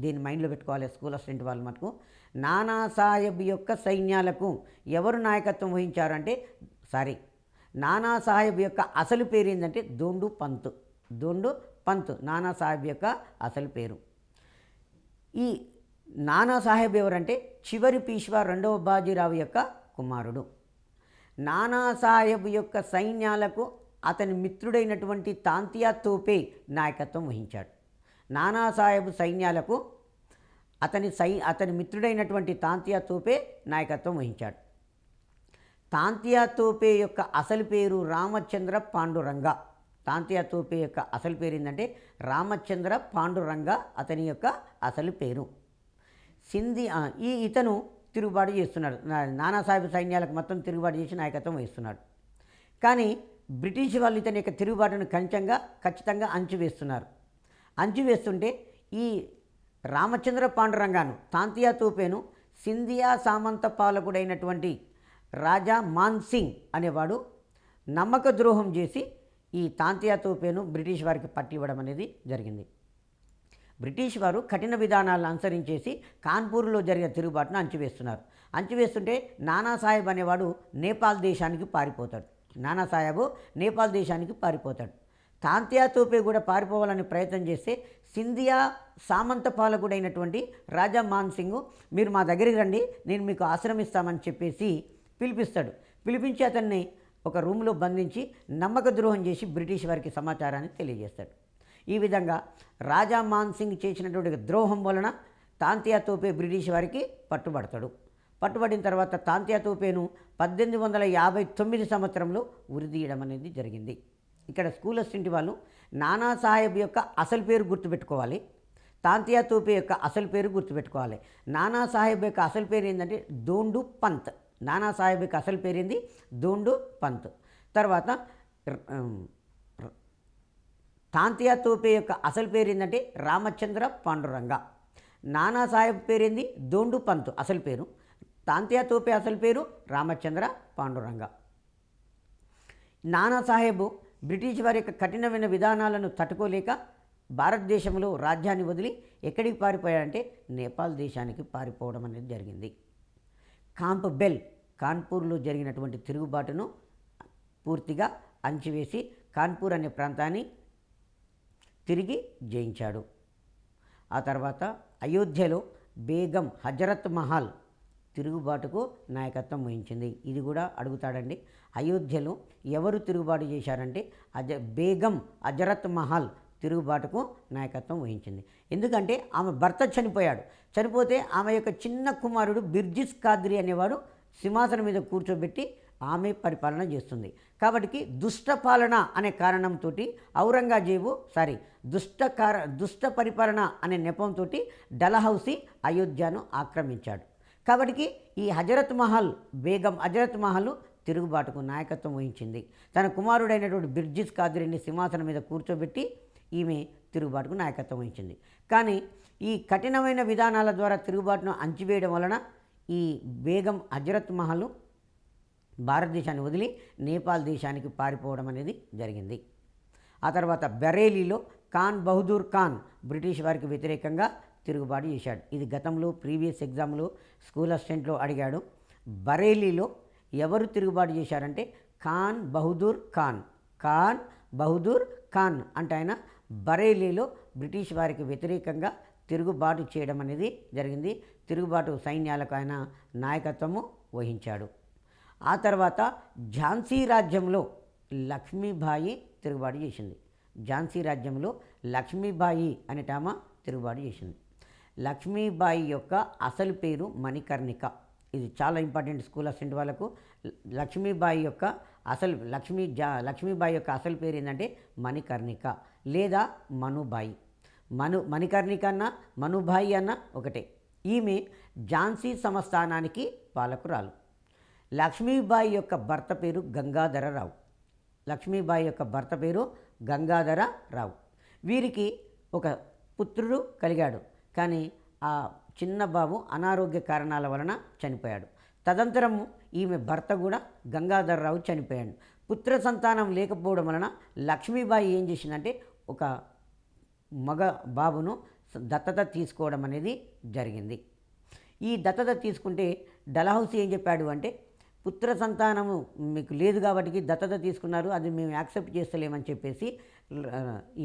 దీన్ని మైండ్లో పెట్టుకోవాలి స్కూల్ అసిస్టెంట్ వాళ్ళు మటుకు. నానాసాహెబ్ యొక్క సైన్యాలకు ఎవరు నాయకత్వం వహించారంటే నానాసాహెబ్ యొక్క అసలు పేరు ఏంటంటే దోండు పంత్ నానాసాహెబ్ యొక్క అసలు పేరు. ఈ నానాసాహెబ్ ఎవరంటే చివరి పీష్వా రెండవ బాజీరావు యొక్క కుమారుడు. నానాసాహెబ్ యొక్క సైన్యాలకు అతని మిత్రుడైనటువంటి తాంతియా తోపే నాయకత్వం వహించాడు. నానాసాహెబ్ సైన్యాలకు అతని మిత్రుడైనటువంటి తాంతియా తోపే నాయకత్వం వహించాడు. తాంతియా తోపే యొక్క అసలు పేరు రామచంద్ర పాండురంగ. తాంతియా తోపే యొక్క అసలు పేరు ఏంటంటే రామచంద్ర పాండురంగ అతని యొక్క అసలు పేరు. ఇతను తిరుగుబాటు చేస్తున్నాడు. నానాసాహెబ్ సైన్యాలకు మొత్తం తిరుగుబాటు చేసి నాయకత్వం వహిస్తున్నాడు. కానీ బ్రిటిష్ వాళ్ళు ఇతని యొక్క తిరుగుబాటును ఖచ్చితంగా అంచువేస్తుంటే ఈ రామచంద్ర పాండురంగాను తాంతియా తోపేను సింధియా సామంత పాలకుడైనటువంటి రాజా మాన్సింగ్ అనేవాడు నమ్మక ద్రోహం చేసి ఈ తాంతియా తోపేను బ్రిటిష్ వారికి పట్టివ్వడం అనేది జరిగింది. బ్రిటిష్ వారు కఠిన విధానాలను అనుసరించేసి కాన్పూర్లో జరిగిన తిరుగుబాటును అంచువేస్తుంటే నానాసాహెబ్ అనేవాడు నేపాల్ దేశానికి పారిపోతాడు. తాంతియా తోపే కూడా పారిపోవాలని ప్రయత్నం చేస్తే సింధియా సామంత పాలకుడైనటువంటి రాజా మాన్సింగ్ మీరు మా దగ్గరికి రండి, నేను మీకు ఆశ్రమిస్తామని చెప్పేసి పిలిపించి అతన్ని ఒక రూమ్లో బంధించి నమ్మక ద్రోహం చేసి బ్రిటిష్ వారికి సమాచారాన్ని తెలియజేస్తాడు. ఈ విధంగా రాజా మాన్సింగ్ చేసినటువంటి ద్రోహం వలన తాంతియా తోపే బ్రిటిష్ వారికి పట్టుబడిన తర్వాత తాంతియా తోపేను 1859 సంవత్సరంలో ఉరిదీయడం అనేది జరిగింది. ఇక్కడ స్కూల్ అసిస్టెంట్ వాళ్ళు నానాసాహెబ్ యొక్క అసలు పేరు గుర్తుపెట్టుకోవాలి, తాంతియా తోపే యొక్క అసలు పేరు గుర్తుపెట్టుకోవాలి. నానాసాహెబ్ యొక్క అసలు పేరు ఏంటంటే దోండు పంత్. నానాసాహెబ్ యొక్క అసలు పేరు ఏంది? దోండు పంత్. తర్వాత తాంతియా తోపే యొక్క అసలు పేరు ఏంటంటే రామచంద్ర పాండురంగ. నానాసాహెబ్ పేరేంది? దోండు పంత్ అసలు పేరు. తాంతియా తోపే అసలు పేరు రామచంద్ర పాండురంగ. నానాసాహెబ్ బ్రిటిష్ వారి యొక్క కఠినమైన విధానాలను తట్టుకోలేక భారతదేశంలో రాజ్యాన్ని వదిలి ఎక్కడికి పారిపోయాడంటే నేపాల్ దేశానికి పారిపోవడం అనేది జరిగింది. కాన్పూర్లో జరిగినటువంటి తిరుగుబాటును పూర్తిగా అంచివేసి కాన్పూర్ అనే ప్రాంతాన్ని తిరిగి జయించాడు. ఆ తర్వాత అయోధ్యలో బేగం హజరత్ మహల్ తిరుగుబాటుకు నాయకత్వం వహించింది. ఇది కూడా అడుగుతాడండి. అయోధ్యలో ఎవరు తిరుగుబాటు చేశారంటే బేగం హజరత్ మహల్ తిరుగుబాటుకు నాయకత్వం వహించింది. ఎందుకంటే ఆమె భర్త చనిపోతే ఆమె యొక్క చిన్న కుమారుడు బిర్జిస్ ఖాద్రీ అనేవాడు సింహాసనం మీద కూర్చోబెట్టి ఆమె పరిపాలన చేస్తుంది. కాబట్టి దుష్ట పాలన అనే కారణంతో ఔరంగజేబు దుష్ట పరిపాలన అనే నెపంతో డలహౌసీ అయోధ్యను ఆక్రమించాడు. కాబట్టి ఈ బేగం హజరత్ మహల్ తిరుగుబాటుకు నాయకత్వం వహించింది. తన కుమారుడైనటువంటి బిర్జిస్ కాదిరిని సింహాసనం మీద కూర్చోబెట్టి ఈమె తిరుగుబాటుకు నాయకత్వం వహించింది. కానీ ఈ కఠినమైన విధానాల ద్వారా తిరుగుబాటును అణచివేయడం వలన ఈ బేగం హజరత్ మహల్ భారతదేశాన్ని వదిలి నేపాల్ దేశానికి పారిపోవడం అనేది జరిగింది. ఆ తర్వాత బరేలీలో ఖాన్ బహదూర్ ఖాన్ బ్రిటిష్ వారికి వ్యతిరేకంగా తిరుగుబాటు చేశాడు. ఇది గతంలో ప్రీవియస్ ఎగ్జామ్లో స్కూల్ అసిస్టెంట్లో అడిగాడు. బరేలీలో ఎవరు తిరుగుబాటు చేశారంటే ఖాన్ బహదూర్ ఖాన్ అంటే ఆయన బరేలీలో బ్రిటిష్ వారికి వ్యతిరేకంగా తిరుగుబాటు చేయడం అనేది జరిగింది. తిరుగుబాటు సైన్యాలకు ఆయన నాయకత్వము వహించాడు. ఆ తర్వాత ఝాన్సీ రాజ్యంలో లక్ష్మీబాయి తిరుగుబాటు చేసింది. ఝాన్సీ రాజ్యంలో లక్ష్మీబాయి అనేటామ తిరుగుబాటు చేసింది. లక్ష్మీబాయి యొక్క అసలు పేరు మణికర్ణిక. ఇది చాలా ఇంపార్టెంట్ స్కూల్ అసిస్టెంట్ వాళ్ళకు. లక్ష్మీబాయి యొక్క అసలు పేరు ఏంటంటే మణికర్ణిక లేదా మనుబాయి. మణికర్ణిక అన్న మనుబాయి అన్న ఒకటే. ఈమె ఝాన్సీ సంస్థానానికి పాలకురాలు. లక్ష్మీబాయి యొక్క భర్త పేరు గంగాధరరావు. వీరికి ఒక పుత్రుడు కలిగాడు. కానీ ఆ చిన్న బాబు అనారోగ్య కారణాల వలన చనిపోయాడు. తదనంతరం ఈమె భర్త కూడా గంగాధరరావు చనిపోయాడు. పుత్ర సంతానం లేకపోవడం వలన లక్ష్మీబాయి ఏం చేసిందంటే ఒక మగ బాబును దత్తత తీసుకోవడం అనేది జరిగింది. ఈ దత్తత తీసుకుంటే డలహౌసీ ఏం చెప్పాడు అంటే, పుత్ర సంతానము మీకు లేదు కాబట్టి దత్తత తీసుకున్నారు, అది మేము యాక్సెప్ట్ చేస్తలేమని చెప్పేసి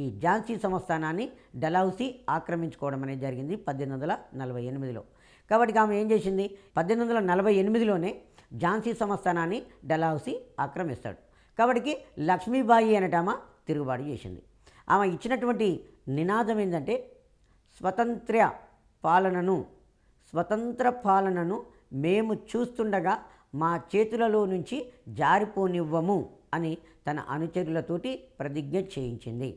ఈ ఝాన్సీ సంస్థానాన్ని డలహౌసీ ఆక్రమించుకోవడం అనేది జరిగింది 1848లో. కాబట్టి ఆమె ఏం చేసింది, 1848లోనే ఝాన్సీ సంస్థానాన్ని డలహౌసీ ఆక్రమిస్తాడు. కాబట్టి లక్ష్మీబాయి అనేటామ తిరుగుబాటు చేసింది. ఆమె ఇచ్చినటువంటి నినాదం ఏంటంటే, స్వతంత్ర పాలనను మేము చూస్తుండగా మా చేతులలో నుంచి జారిపోనివ్వము అని తన అనుచరులతోటి ప్రతిజ్ఞ చేయించింది.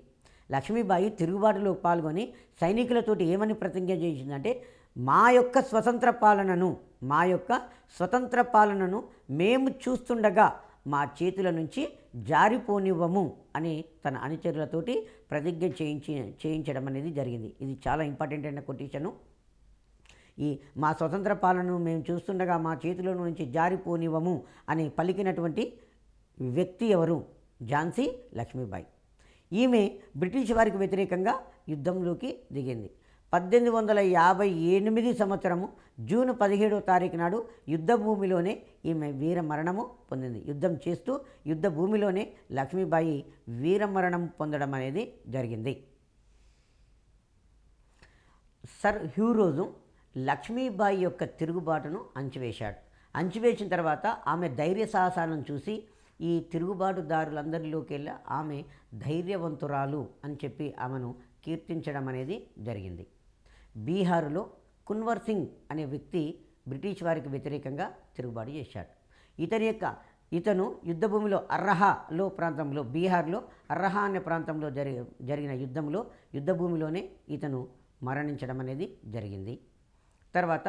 లక్ష్మీబాయి తిరుగుబాటులో పాల్గొని సైనికులతోటి ఏమని ప్రతిజ్ఞ చేయించిందంటే, మా యొక్క స్వతంత్ర పాలనను మేము చూస్తుండగా మా చేతుల నుంచి జారిపోనివ్వము అని తన అనుచరులతోటి ప్రతిజ్ఞ చేయించడం అనేది జరిగింది. ఇది చాలా ఇంపార్టెంట్ అయిన కొటేషను. ఈ మా స్వతంత్ర పాలనను మేము చూస్తుండగా మా చేతుల నుంచి జారిపోనివ్వము అని పలికినటువంటి వ్యక్తి ఎవరు? ఝాన్సీ లక్ష్మీబాయి. ఈమె బ్రిటిష్ వారికి వ్యతిరేకంగా యుద్ధంలోకి దిగింది. 1858 సంవత్సరము జూన్ 17వ తారీఖు నాడు యుద్ధ భూమిలోనే ఈమె వీరమరణము పొందింది. యుద్ధం చేస్తూ యుద్ధ భూమిలోనే లక్ష్మీబాయి వీరమరణం పొందడం అనేది జరిగింది. సర్ హ్యూరోజు లక్ష్మీబాయి యొక్క తిరుగుబాటును అంచివేశాడు. అంచివేసిన తర్వాత ఆమె ధైర్య సాహసాలను చూసి ఈ తిరుగుబాటుదారులందరిలోకి వెళ్ళి ఆమె ధైర్యవంతురాలు అని చెప్పి ఆమెను కీర్తించడం అనేది జరిగింది. బీహారులో కున్వర్ సింగ్ అనే వ్యక్తి బ్రిటిష్ వారికి వ్యతిరేకంగా తిరుగుబాటు చేశాడు. ఇతను యుద్ధభూమిలో ప్రాంతంలో బీహార్లో అర్రహా అనే ప్రాంతంలో జరిగిన యుద్ధభూమిలోనే ఇతను మరణించడం అనేది జరిగింది. తర్వాత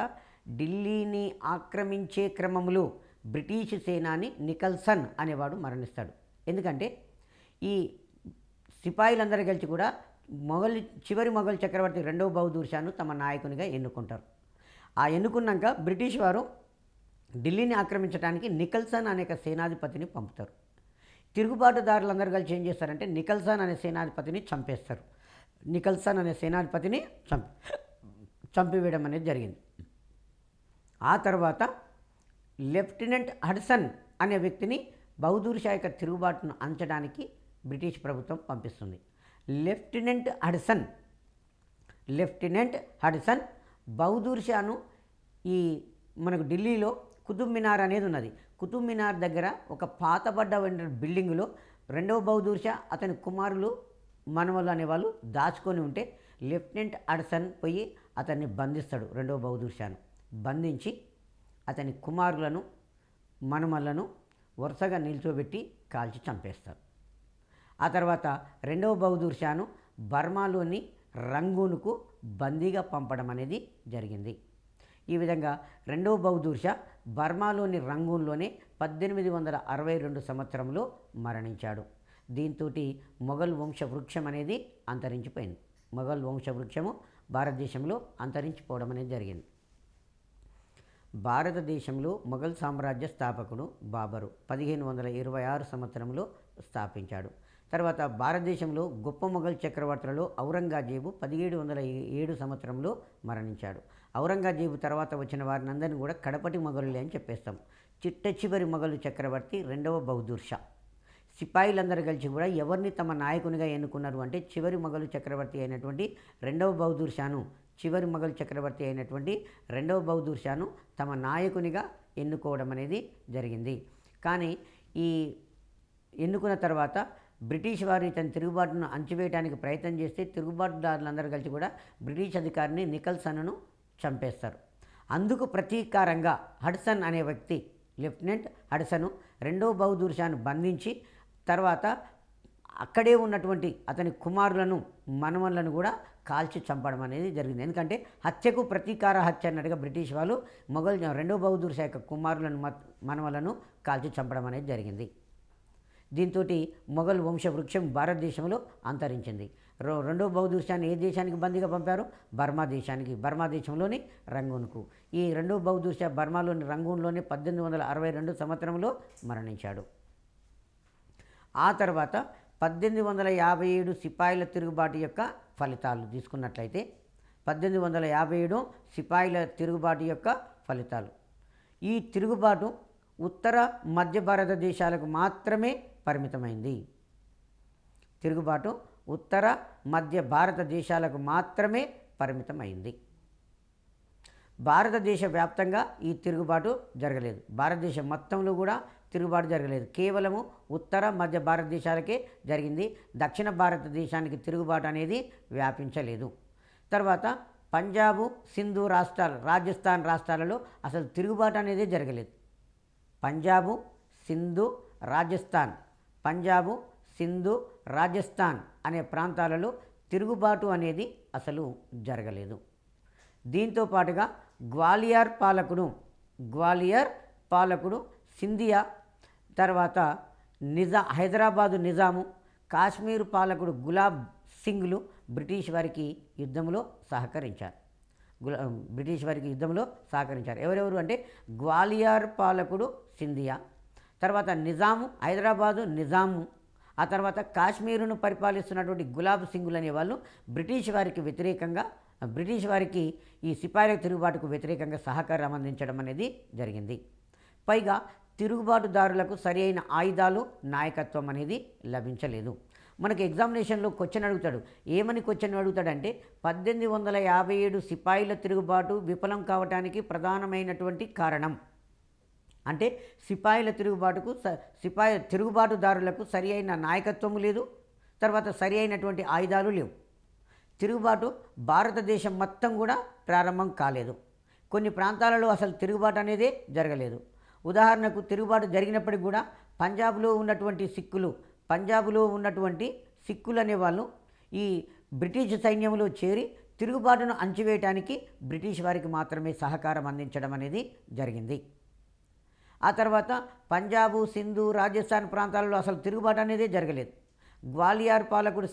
ఢిల్లీని ఆక్రమించే క్రమంలో బ్రిటిష్ సేనాని నికల్సన్ అనేవాడు మరణిస్తాడు. ఎందుకంటే ఈ సిపాయిలందరూ కలిసి కూడా చివరి మొఘల్ చక్రవర్తి రెండవ బహదూర్ షాను తమ నాయకునిగా ఎన్నుకుంటారు. ఆ ఎన్నుకున్నాక బ్రిటిష్ వారు ఢిల్లీని ఆక్రమించడానికి నికల్సన్ అనే సేనాధిపతిని పంపుతారు. తిరుగుబాటుదారులందరూ కలిసి ఏం చేస్తారంటే నికల్సన్ అనే సేనాధిపతిని చంపేస్తారు. నికల్సన్ అనే సేనాధిపతిని చంపివేయడం అనేది జరిగింది. ఆ తర్వాత లెఫ్టినెంట్ హడ్సన్ అనే వ్యక్తిని బహదూర్ షా యొక్క తిరుగుబాటును అంచడానికి బ్రిటిష్ ప్రభుత్వం పంపిస్తుంది. లెఫ్టినెంట్ హడ్సన్ బహదూర్ షాను మనకు ఢిల్లీలో కుతుబ్ మినార్ అనేది ఉన్నది. కుతుబ్ మినార్ దగ్గర ఒక పాతబడ్డ బిల్డింగులో రెండవ బహదూర్ షా అతని కుమారులు మనవలు అనేవాళ్ళు దాచుకొని ఉంటే లెఫ్టినెంట్ హడ్సన్ పోయి అతన్ని బంధిస్తాడు. రెండవ బహదూర్ షాను బంధించి అతని కుమారులను మనమలను వరుసగా నిల్చోబెట్టి కాల్చి చంపేస్తారు. ఆ తర్వాత రెండవ బహదూర్ షాను బర్మాలోని రంగూన్కు బందీగా పంపడం అనేది జరిగింది. ఈ విధంగా రెండవ బహదూర్ షా బర్మాలోని రంగూన్లోనే 1862 సంవత్సరంలో మరణించాడు. దీంతో మొఘల్ వంశవృక్షం అనేది అంతరించిపోయింది. మొఘల్ వంశవృక్షము భారతదేశంలో అంతరించిపోవడం అనేది జరిగింది. భారతదేశంలో మొఘల్ సామ్రాజ్య స్థాపకుడు బాబరు 1526 సంవత్సరంలో స్థాపించాడు. తర్వాత భారతదేశంలో గొప్ప మొఘల్ చక్రవర్తులలో ఔరంగజేబు 1707 సంవత్సరంలో మరణించాడు. ఔరంగజేబు తర్వాత వచ్చిన వారిని అందరినీ కూడా కడపటి మొఘలులే అని చెప్పేస్తాం. చిట్ట చివరి మొఘలు చక్రవర్తి రెండవ బహదూర్ షా. సిపాయిలందరూ కలిసి కూడా ఎవరిని తమ నాయకునిగా ఎన్నుకున్నారు అంటే చివరి మొఘలు చక్రవర్తి అయినటువంటి రెండవ బహదూర్ షాను చివరి మొఘల్ చక్రవర్తి అయినటువంటి రెండవ బహదూర్ షాను తమ నాయకునిగా ఎన్నుకోవడం అనేది జరిగింది. కానీ ఈ ఎన్నుకున్న తర్వాత బ్రిటిష్ వారు ఇతని తిరుగుబాటును అణచివేయడానికి ప్రయత్నం చేస్తే తిరుగుబాటుదారులందరూ కలిసి కూడా బ్రిటిష్ అధికారిని నికల్సన్ను చంపేస్తారు. అందుకు ప్రతీకారంగా హడ్సన్ అనే వ్యక్తి లెఫ్టినెంట్ హడ్సను రెండవ బహదూర్ షాను బంధించి తర్వాత అక్కడే ఉన్నటువంటి అతని కుమారులను మనవళ్లను కూడా కాల్చి చంపడం అనేది జరిగింది. ఎందుకంటే హత్యకు ప్రతీకార హత్య అన్నట్టుగా బ్రిటిష్ వాళ్ళు మొఘల్ రెండవ బహదూర్ షా యొక్క కుమారులను మనవలను కాల్చి చంపడం అనేది జరిగింది. దీంతో మొఘల్ వంశవృక్షం భారతదేశంలో అంతరించింది. రెండవ బహదూర్ షాని ఏ దేశానికి బందీగా పంపారు? బర్మా దేశానికి. బర్మా దేశంలోని రంగూన్కు. ఈ రెండవ బహదూర్ షా బర్మాలోని రంగూన్లోని 1862 సంవత్సరంలో మరణించాడు. ఆ తర్వాత 1857 సిపాయిల తిరుగుబాటు యొక్క ఫలితాలు తీసుకున్నట్లయితే 1857 సిపాయిల తిరుగుబాటు యొక్క ఫలితాలు. ఈ తిరుగుబాటు ఉత్తర మధ్య భారతదేశాలకు మాత్రమే పరిమితమైంది. తిరుగుబాటు ఉత్తర మధ్య భారతదేశాలకు మాత్రమే పరిమితమైంది. భారతదేశ వ్యాప్తంగా ఈ తిరుగుబాటు జరగలేదు. భారతదేశం మొత్తంలో కూడా తిరుగుబాటు జరగలేదు. కేవలము ఉత్తర మధ్య భారతదేశాలకే జరిగింది. దక్షిణ భారతదేశానికి తిరుగుబాటు అనేది వ్యాపించలేదు. తర్వాత పంజాబు, సింధు రాష్ట్రాలు, రాజస్థాన్ రాష్ట్రాలలో అసలు తిరుగుబాటు అనేది జరగలేదు. పంజాబు, సింధు, రాజస్థాన్, పంజాబు, సింధు, రాజస్థాన్ అనే ప్రాంతాలలో తిరుగుబాటు అనేది అసలు జరగలేదు. దీంతో పాటుగా గ్వాలియర్ పాలకుడు సింధియా, తర్వాత హైదరాబాదు నిజాము, కాశ్మీర్ పాలకుడు గులాబ్ సింగ్లు బ్రిటిష్ వారికి యుద్ధంలో సహకరించారు. ఎవరెవరు అంటే గ్వాలియర్ పాలకుడు సింధియా, తర్వాత నిజాము, హైదరాబాదు నిజాము, ఆ తర్వాత కాశ్మీరును పరిపాలిస్తున్నటువంటి గులాబ్ సింగులు అనేవాళ్ళు బ్రిటిష్ వారికి ఈ సిపాయిల తిరుగుబాటుకు వ్యతిరేకంగా సహకారం అందించడం అనేది జరిగింది. పైగా తిరుగుబాటుదారులకు సరి అయిన ఆయుధాలు, నాయకత్వం అనేది లభించలేదు. మనకి ఎగ్జామినేషన్లో క్వశ్చన్ అడుగుతాడు. ఏమని క్వశ్చన్ అడుగుతాడంటే 1857 సిపాయిల తిరుగుబాటు విఫలం కావటానికి ప్రధానమైనటువంటి కారణం అంటే సిపాయిల తిరుగుబాటుదారులకు సరి అయిన నాయకత్వం లేదు, తర్వాత సరి అయినటువంటి ఆయుధాలు లేవు. తిరుగుబాటు భారతదేశం మొత్తం కూడా ప్రారంభం కాలేదు. కొన్ని ప్రాంతాలలో అసలు తిరుగుబాటు అనేదే జరగలేదు. ఉదాహరణకు తిరుగుబాటు జరిగినప్పటికీ కూడా పంజాబ్లో ఉన్నటువంటి సిక్కులు అనేవాళ్ళు ఈ బ్రిటిష్ సైన్యంలో చేరి తిరుగుబాటును అణచివేయటానికి బ్రిటిష్ వారికి మాత్రమే సహకారం అందించడం అనేది జరిగింది. ఆ తర్వాత పంజాబు, సింధు, రాజస్థాన్ ప్రాంతాలలో అసలు తిరుగుబాటు అనేదే జరగలేదు. గ్వాలియర్ పాలకుడు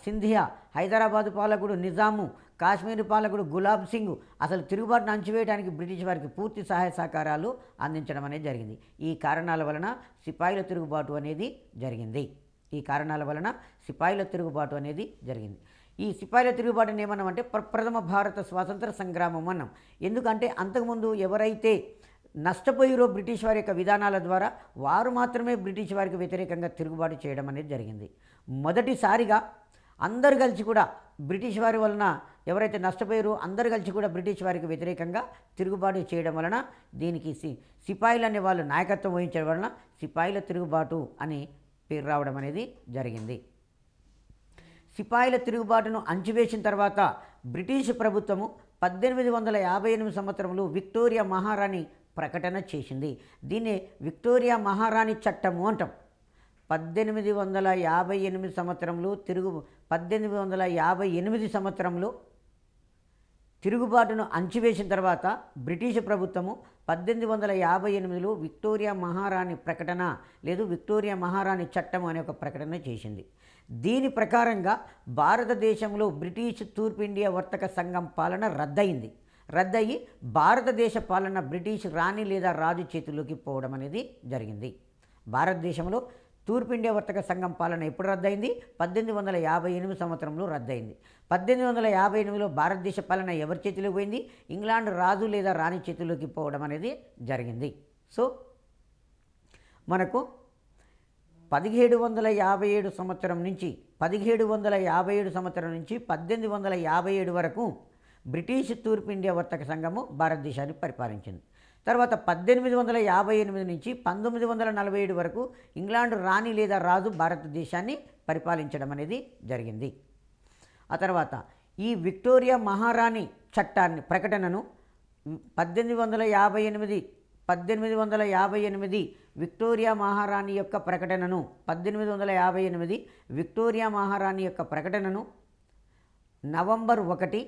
సింధియా, హైదరాబాదు పాలకుడు నిజాము, కాశ్మీర్ పాలకుడు గులాబ్ సింగ్ అసలు తిరుగుబాటును అణచివేయడానికి బ్రిటిష్ వారికి పూర్తి సహాయ సహకారాలు అందించడం అనేది జరిగింది. ఈ కారణాల వలన సిపాయిల తిరుగుబాటు అనేది జరిగింది. ఈ సిపాయిల తిరుగుబాటుని ఏమన్నామంటే ప్రథమ భారత స్వాతంత్ర సంగ్రామం అన్నాం. ఎందుకంటే అంతకుముందు ఎవరైతే నష్టపోయారో బ్రిటిష్ వారి యొక్క విధానాల ద్వారా వారు మాత్రమే బ్రిటిష్ వారికి వ్యతిరేకంగా తిరుగుబాటు చేయడం అనేది జరిగింది. మొదటిసారిగా అందరు కలిసి కూడా బ్రిటిష్ వారి వలన ఎవరైతే నష్టపోయారో అందరు కలిసి కూడా బ్రిటిష్ వారికి వ్యతిరేకంగా తిరుగుబాటు చేయడం వలన దీనికి సిపాయిలు అనే వాళ్ళు నాయకత్వం వహించడం వలన సిపాయిల తిరుగుబాటు అని పేరు రావడం అనేది జరిగింది. సిపాయిల తిరుగుబాటును అణచివేసిన తర్వాత బ్రిటిష్ ప్రభుత్వము 1858 సంవత్సరంలో విక్టోరియా మహారాణి ప్రకటన చేసింది. దీన్నే విక్టోరియా మహారాణి చట్టము అంటాం. 1858 సంవత్సరంలో 1858 సంవత్సరంలో తిరుగుబాటును అణచివేసిన తర్వాత బ్రిటిష్ ప్రభుత్వము 1858లో విక్టోరియా మహారాణి ప్రకటన లేదు విక్టోరియా మహారాణి చట్టం అనే ఒక ప్రకటన చేసింది. దీని ప్రకారంగా భారతదేశంలో బ్రిటిష్ తూర్పు ఇండియా వర్తక సంఘం పాలన రద్దయి భారతదేశ పాలన బ్రిటిష్ రాణి లేదా రాజు చేతుల్లోకి పోవడం అనేది జరిగింది. భారతదేశంలో తూర్పు ఇండియా వర్తక సంఘం పాలన ఎప్పుడు రద్దయింది? 1858 సంవత్సరంలో రద్దయింది. 1858లో భారతదేశ పాలన ఎవరి చేతిలోకి పోయింది? ఇంగ్లాండ్ రాజు లేదా రాణి చేతిలోకి పోవడం అనేది జరిగింది. సో మనకు 1757 సంవత్సరం నుంచి 1857 వరకు బ్రిటిష్ తూర్పు ఇండియా వర్తక సంఘము భారతదేశాన్ని పరిపాలించింది. తర్వాత 1858 నుంచి 1947 వరకు ఇంగ్లాండ్ రాణి లేదా రాజు భారతదేశాన్ని పరిపాలించడం అనేది జరిగింది. ఆ తర్వాత ఈ విక్టోరియా మహారాణి చట్టాన్ని ప్రకటనను 1858 విక్టోరియా మహారాణి యొక్క ప్రకటనను 1858 విక్టోరియా మహారాణి యొక్క ప్రకటనను నవంబర్ 1,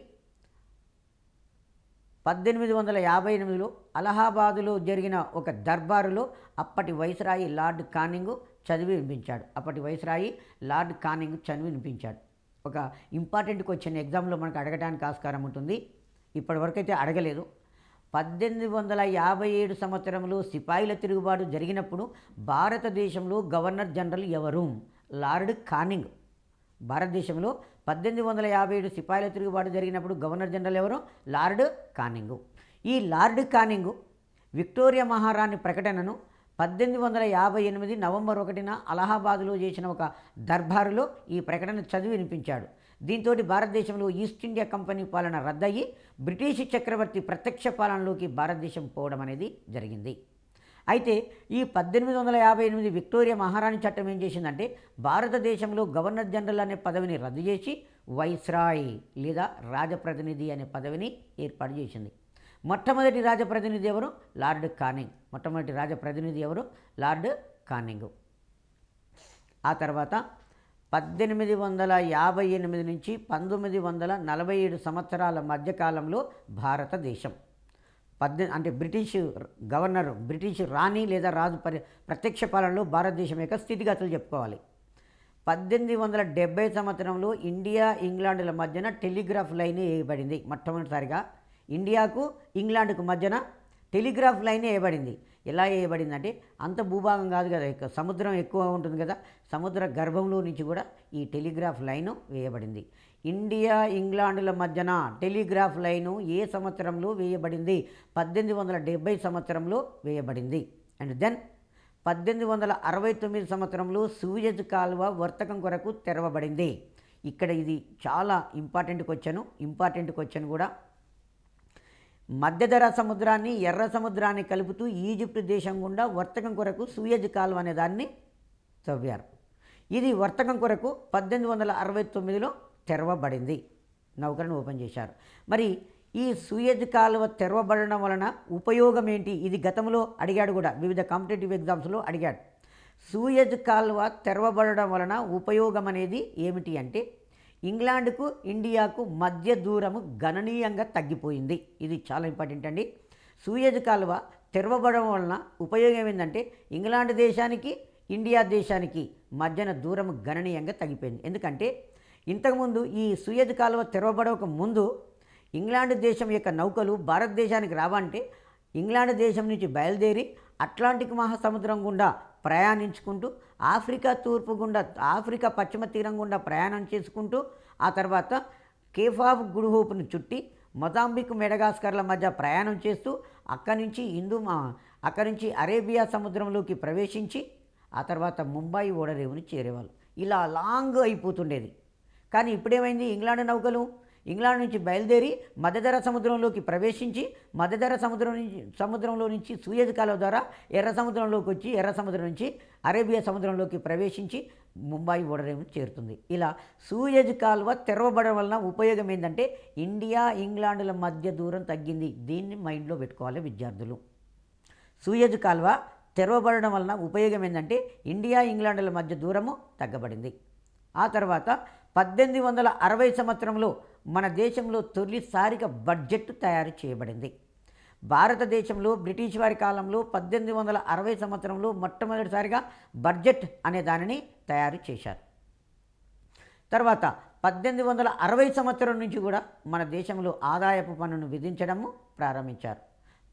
1858లో అలహాబాదులో జరిగిన ఒక దర్బారులో అప్పటి వైస్రాయి లార్డ్ కానింగ్ చదివి వినిపించాడు. ఒక ఇంపార్టెంట్ క్వశ్చన్ ఎగ్జామ్లో మనకు అడగడానికి ఆస్కారం ఉంటుంది. ఇప్పటివరకు అయితే అడగలేదు. 1857 సంవత్సరంలో సిపాయిల తిరుగుబాటు జరిగినప్పుడు భారతదేశంలో గవర్నర్ జనరల్ ఎవరు? Lord Canning. భారతదేశంలో 1857 సిపాయిల తిరుగుబాటు జరిగినప్పుడు గవర్నర్ జనరల్ ఎవరు? Lord Canning. ఈ లార్డ్ కానింగ్ విక్టోరియా మహారాణి ప్రకటనను 1858 నవంబర్ 1న అలహాబాదులో చేసిన ఒక దర్బారులో ఈ ప్రకటన చదివి వినిపించాడు. దీంతో భారతదేశంలో ఈస్ట్ ఇండియా కంపెనీ పాలన రద్దయి బ్రిటిష్ చక్రవర్తి ప్రత్యక్ష పాలనలోకి భారతదేశం పోవడం అనేది జరిగింది. అయితే ఈ 1858 విక్టోరియా మహారాణి చట్టం ఏం చేసిందంటే భారతదేశంలో గవర్నర్ జనరల్ అనే పదవిని రద్దు చేసి వైస్రాయ్ లేదా రాజప్రతినిధి అనే పదవిని ఏర్పాటు చేసింది. మొట్టమొదటి రాజప్రతినిధి ఎవరు? Lord Canning. ఆ తర్వాత 1858 నుంచి 1947 సంవత్సరాల మధ్యకాలంలో భారతదేశం బ్రిటిష్ రాణి లేదా రాజు ప్రత్యక్ష పాలనలో భారతదేశం యొక్క స్థితిగతులు చెప్పుకోవాలి. 1870 సంవత్సరంలో ఇండియా ఇంగ్లాండ్ల మధ్యన టెలిగ్రాఫ్ లైన్ వేయబడింది. మొట్టమొదటిసారిగా ఇండియాకు ఇంగ్లాండ్కు మధ్యన టెలిగ్రాఫ్ లైన్ వేయబడింది. ఎలా వేయబడిందంటే అంత భూభాగం కాదు కదా, సముద్రం ఎక్కువ ఉంటుంది కదా, సముద్ర గర్భంలో నుంచి కూడా ఈ టెలిగ్రాఫ్ లైను వేయబడింది. ఇండియా ఇంగ్లాండ్ల మధ్యన టెలిగ్రాఫ్ లైను ఏ సంవత్సరంలో వేయబడింది? 1870 సంవత్సరంలో వేయబడింది. అండ్ దెన్ 1869 సంవత్సరంలో సూయజ్ కాల్వ వర్తకం కొరకు తెరవబడింది. ఇక్కడ ఇది చాలా ఇంపార్టెంట్ క్వశ్చన్ కూడా. మధ్యధరా సముద్రాన్ని ఎర్ర సముద్రాన్ని కలుపుతూ ఈజిప్ట్ దేశం గుండా వర్తకం కొరకు సూయజ్ కాల్వ అనే దాన్ని తవ్వారు. ఇది వర్తకం కొరకు 1869లో తెరవబడింది. నౌకలను ఓపెన్ చేశారు. మరి ఈ సూయజ్ కాలువ తెరవబడడం వలన ఉపయోగం ఏంటి? ఇది గతంలో అడిగాడు కూడా, వివిధ కాంపిటేటివ్ ఎగ్జామ్స్లో అడిగాడు. సూయజ్ కాలువ తెరవబడడం వలన ఉపయోగం అనేది ఏమిటి అంటే ఇంగ్లాండ్కు ఇండియాకు మధ్య దూరము గణనీయంగా తగ్గిపోయింది. ఇది చాలా ఇంపార్టెంట్ అండి. సూయజ్ కాలువ తెరవబడడం వలన ఉపయోగం ఏంటంటే ఇంగ్లాండ్ దేశానికి ఇండియా దేశానికి మధ్యన దూరం గణనీయంగా తగ్గిపోయింది. ఎందుకంటే ఇంతకుముందు ఈ సూయజ్ కాలువ తెరవబడక ముందు ఇంగ్లాండ్ దేశం యొక్క నౌకలు భారతదేశానికి రావంటే ఇంగ్లాండ్ దేశం నుంచి బయలుదేరి అట్లాంటిక్ మహాసముద్రం గుండా ప్రయాణించుకుంటూ ఆఫ్రికా పశ్చిమ తీరం గుండా ప్రయాణం చేసుకుంటూ ఆ తర్వాత కేప్ ఆఫ్ గుడ్ హోప్ను చుట్టి మొజాంబిక్ మెడగాస్కర్ల మధ్య ప్రయాణం చేస్తూ అక్కడి నుంచి అరేబియా సముద్రంలోకి ప్రవేశించి ఆ తర్వాత ముంబై ఓడరేవుని చేరేవాళ్ళు. ఇలా లాంగ్ అయిపోతుండేది. కానీ ఇప్పుడేమైంది? ఇంగ్లాండ్ నౌకలు ఇంగ్లాండ్ నుంచి బయలుదేరి మధ్యధరా సముద్రంలోకి ప్రవేశించి మధ్యధరా సముద్రంలో నుంచి సూయజ్ కాలువ ద్వారా ఎర్ర సముద్రంలోకి వచ్చి ఎర్ర సముద్రం నుంచి అరేబియా సముద్రంలోకి ప్రవేశించి ముంబై ఓడరేవుని చేరుతుంది. ఇలా సూయజ్ కాలువ తెరవబడడం వలన ఉపయోగం ఏంటంటే ఇండియా ఇంగ్లాండ్ల మధ్య దూరం తగ్గింది. దీన్ని మైండ్లో పెట్టుకోవాలి విద్యార్థులు. సూయజ్ కాల్వ తెరవబడడం వలన ఉపయోగం ఏంటంటే ఇండియా ఇంగ్లాండ్ల మధ్య దూరము తగ్గబడింది. ఆ తర్వాత 1860 సంవత్సరంలో మన దేశంలో తొలిసారిగా బడ్జెట్ తయారు చేయబడింది. భారతదేశంలో బ్రిటిష్ వారి కాలంలో 1860 సంవత్సరంలో మొట్టమొదటిసారిగా బడ్జెట్ అనే దానిని తయారు చేశారు. తర్వాత 1860 సంవత్సరం నుంచి కూడా మన దేశంలో ఆదాయపు పన్నును విధించడము ప్రారంభించారు.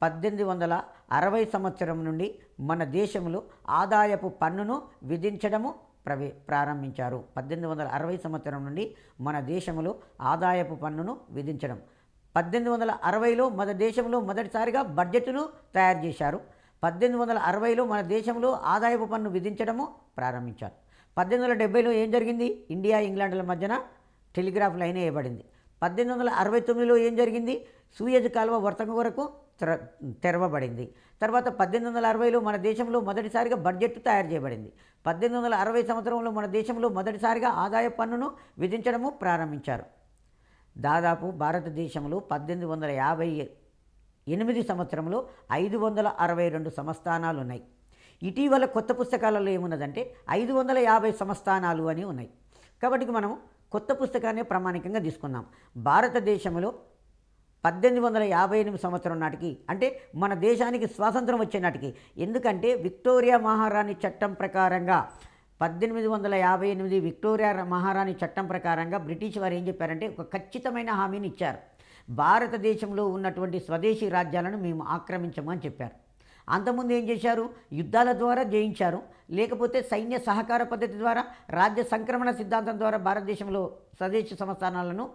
1860 సంవత్సరం నుండి మన దేశంలో ఆదాయపు పన్నును విధించడము ప్రారంభించారు. 1860 సంవత్సరం నుండి మన దేశంలో ఆదాయపు పన్నును విధించడం. 1860లో మన దేశంలో మొదటిసారిగా బడ్జెట్ను తయారు చేశారు. 1860లో మన దేశంలో ఆదాయపు పన్ను విధించడము ప్రారంభించారు. 1870లో ఏం జరిగింది? ఇండియా ఇంగ్లాండ్ల మధ్యన టెలిగ్రాఫ్ లైన్ వేయబడింది. 1869లో ఏం జరిగింది? సూయజ్ కాలువ వర్తక వరకు తెరవబడింది. తర్వాత 1860లో మన దేశంలో మొదటిసారిగా బడ్జెట్ తయారు చేయబడింది. 1860 సంవత్సరంలో మన దేశంలో మొదటిసారిగా ఆదాయ పన్నును విధించడము ప్రారంభించారు. దాదాపు భారతదేశంలో 1858 సంవత్సరంలో 562 సంస్థానాలు ఉన్నాయి. ఇటీవల కొత్త పుస్తకాలలో ఏమున్నదంటే 550 సంస్థానాలు అని ఉన్నాయి. కాబట్టి మనం కొత్త పుస్తకాన్ని ప్రామాణికంగా తీసుకుందాం. భారతదేశంలో 1858 సంవత్సరం నాటికి, అంటే మన దేశానికి స్వాతంత్రం వచ్చే నాటికి, ఎందుకంటే విక్టోరియా మహారాణి చట్టం ప్రకారంగా 1858 విక్టోరియా మహారాణి చట్టం ప్రకారంగా బ్రిటిష్ వారు ఏం చెప్పారంటే ఒక ఖచ్చితమైన హామీని ఇచ్చారు. భారతదేశంలో ఉన్నటువంటి స్వదేశీ రాజ్యాలను మేము ఆక్రమించమని చెప్పారు. అంతకుముందు ఏం చేశారు? యుద్ధాల ద్వారా జయించారు, లేకపోతే సైన్య సహకార పద్ధతి ద్వారా, రాజ్య సంక్రమణ సిద్ధాంతం ద్వారా భారతదేశంలో స్వదేశీ సంస్థానాలను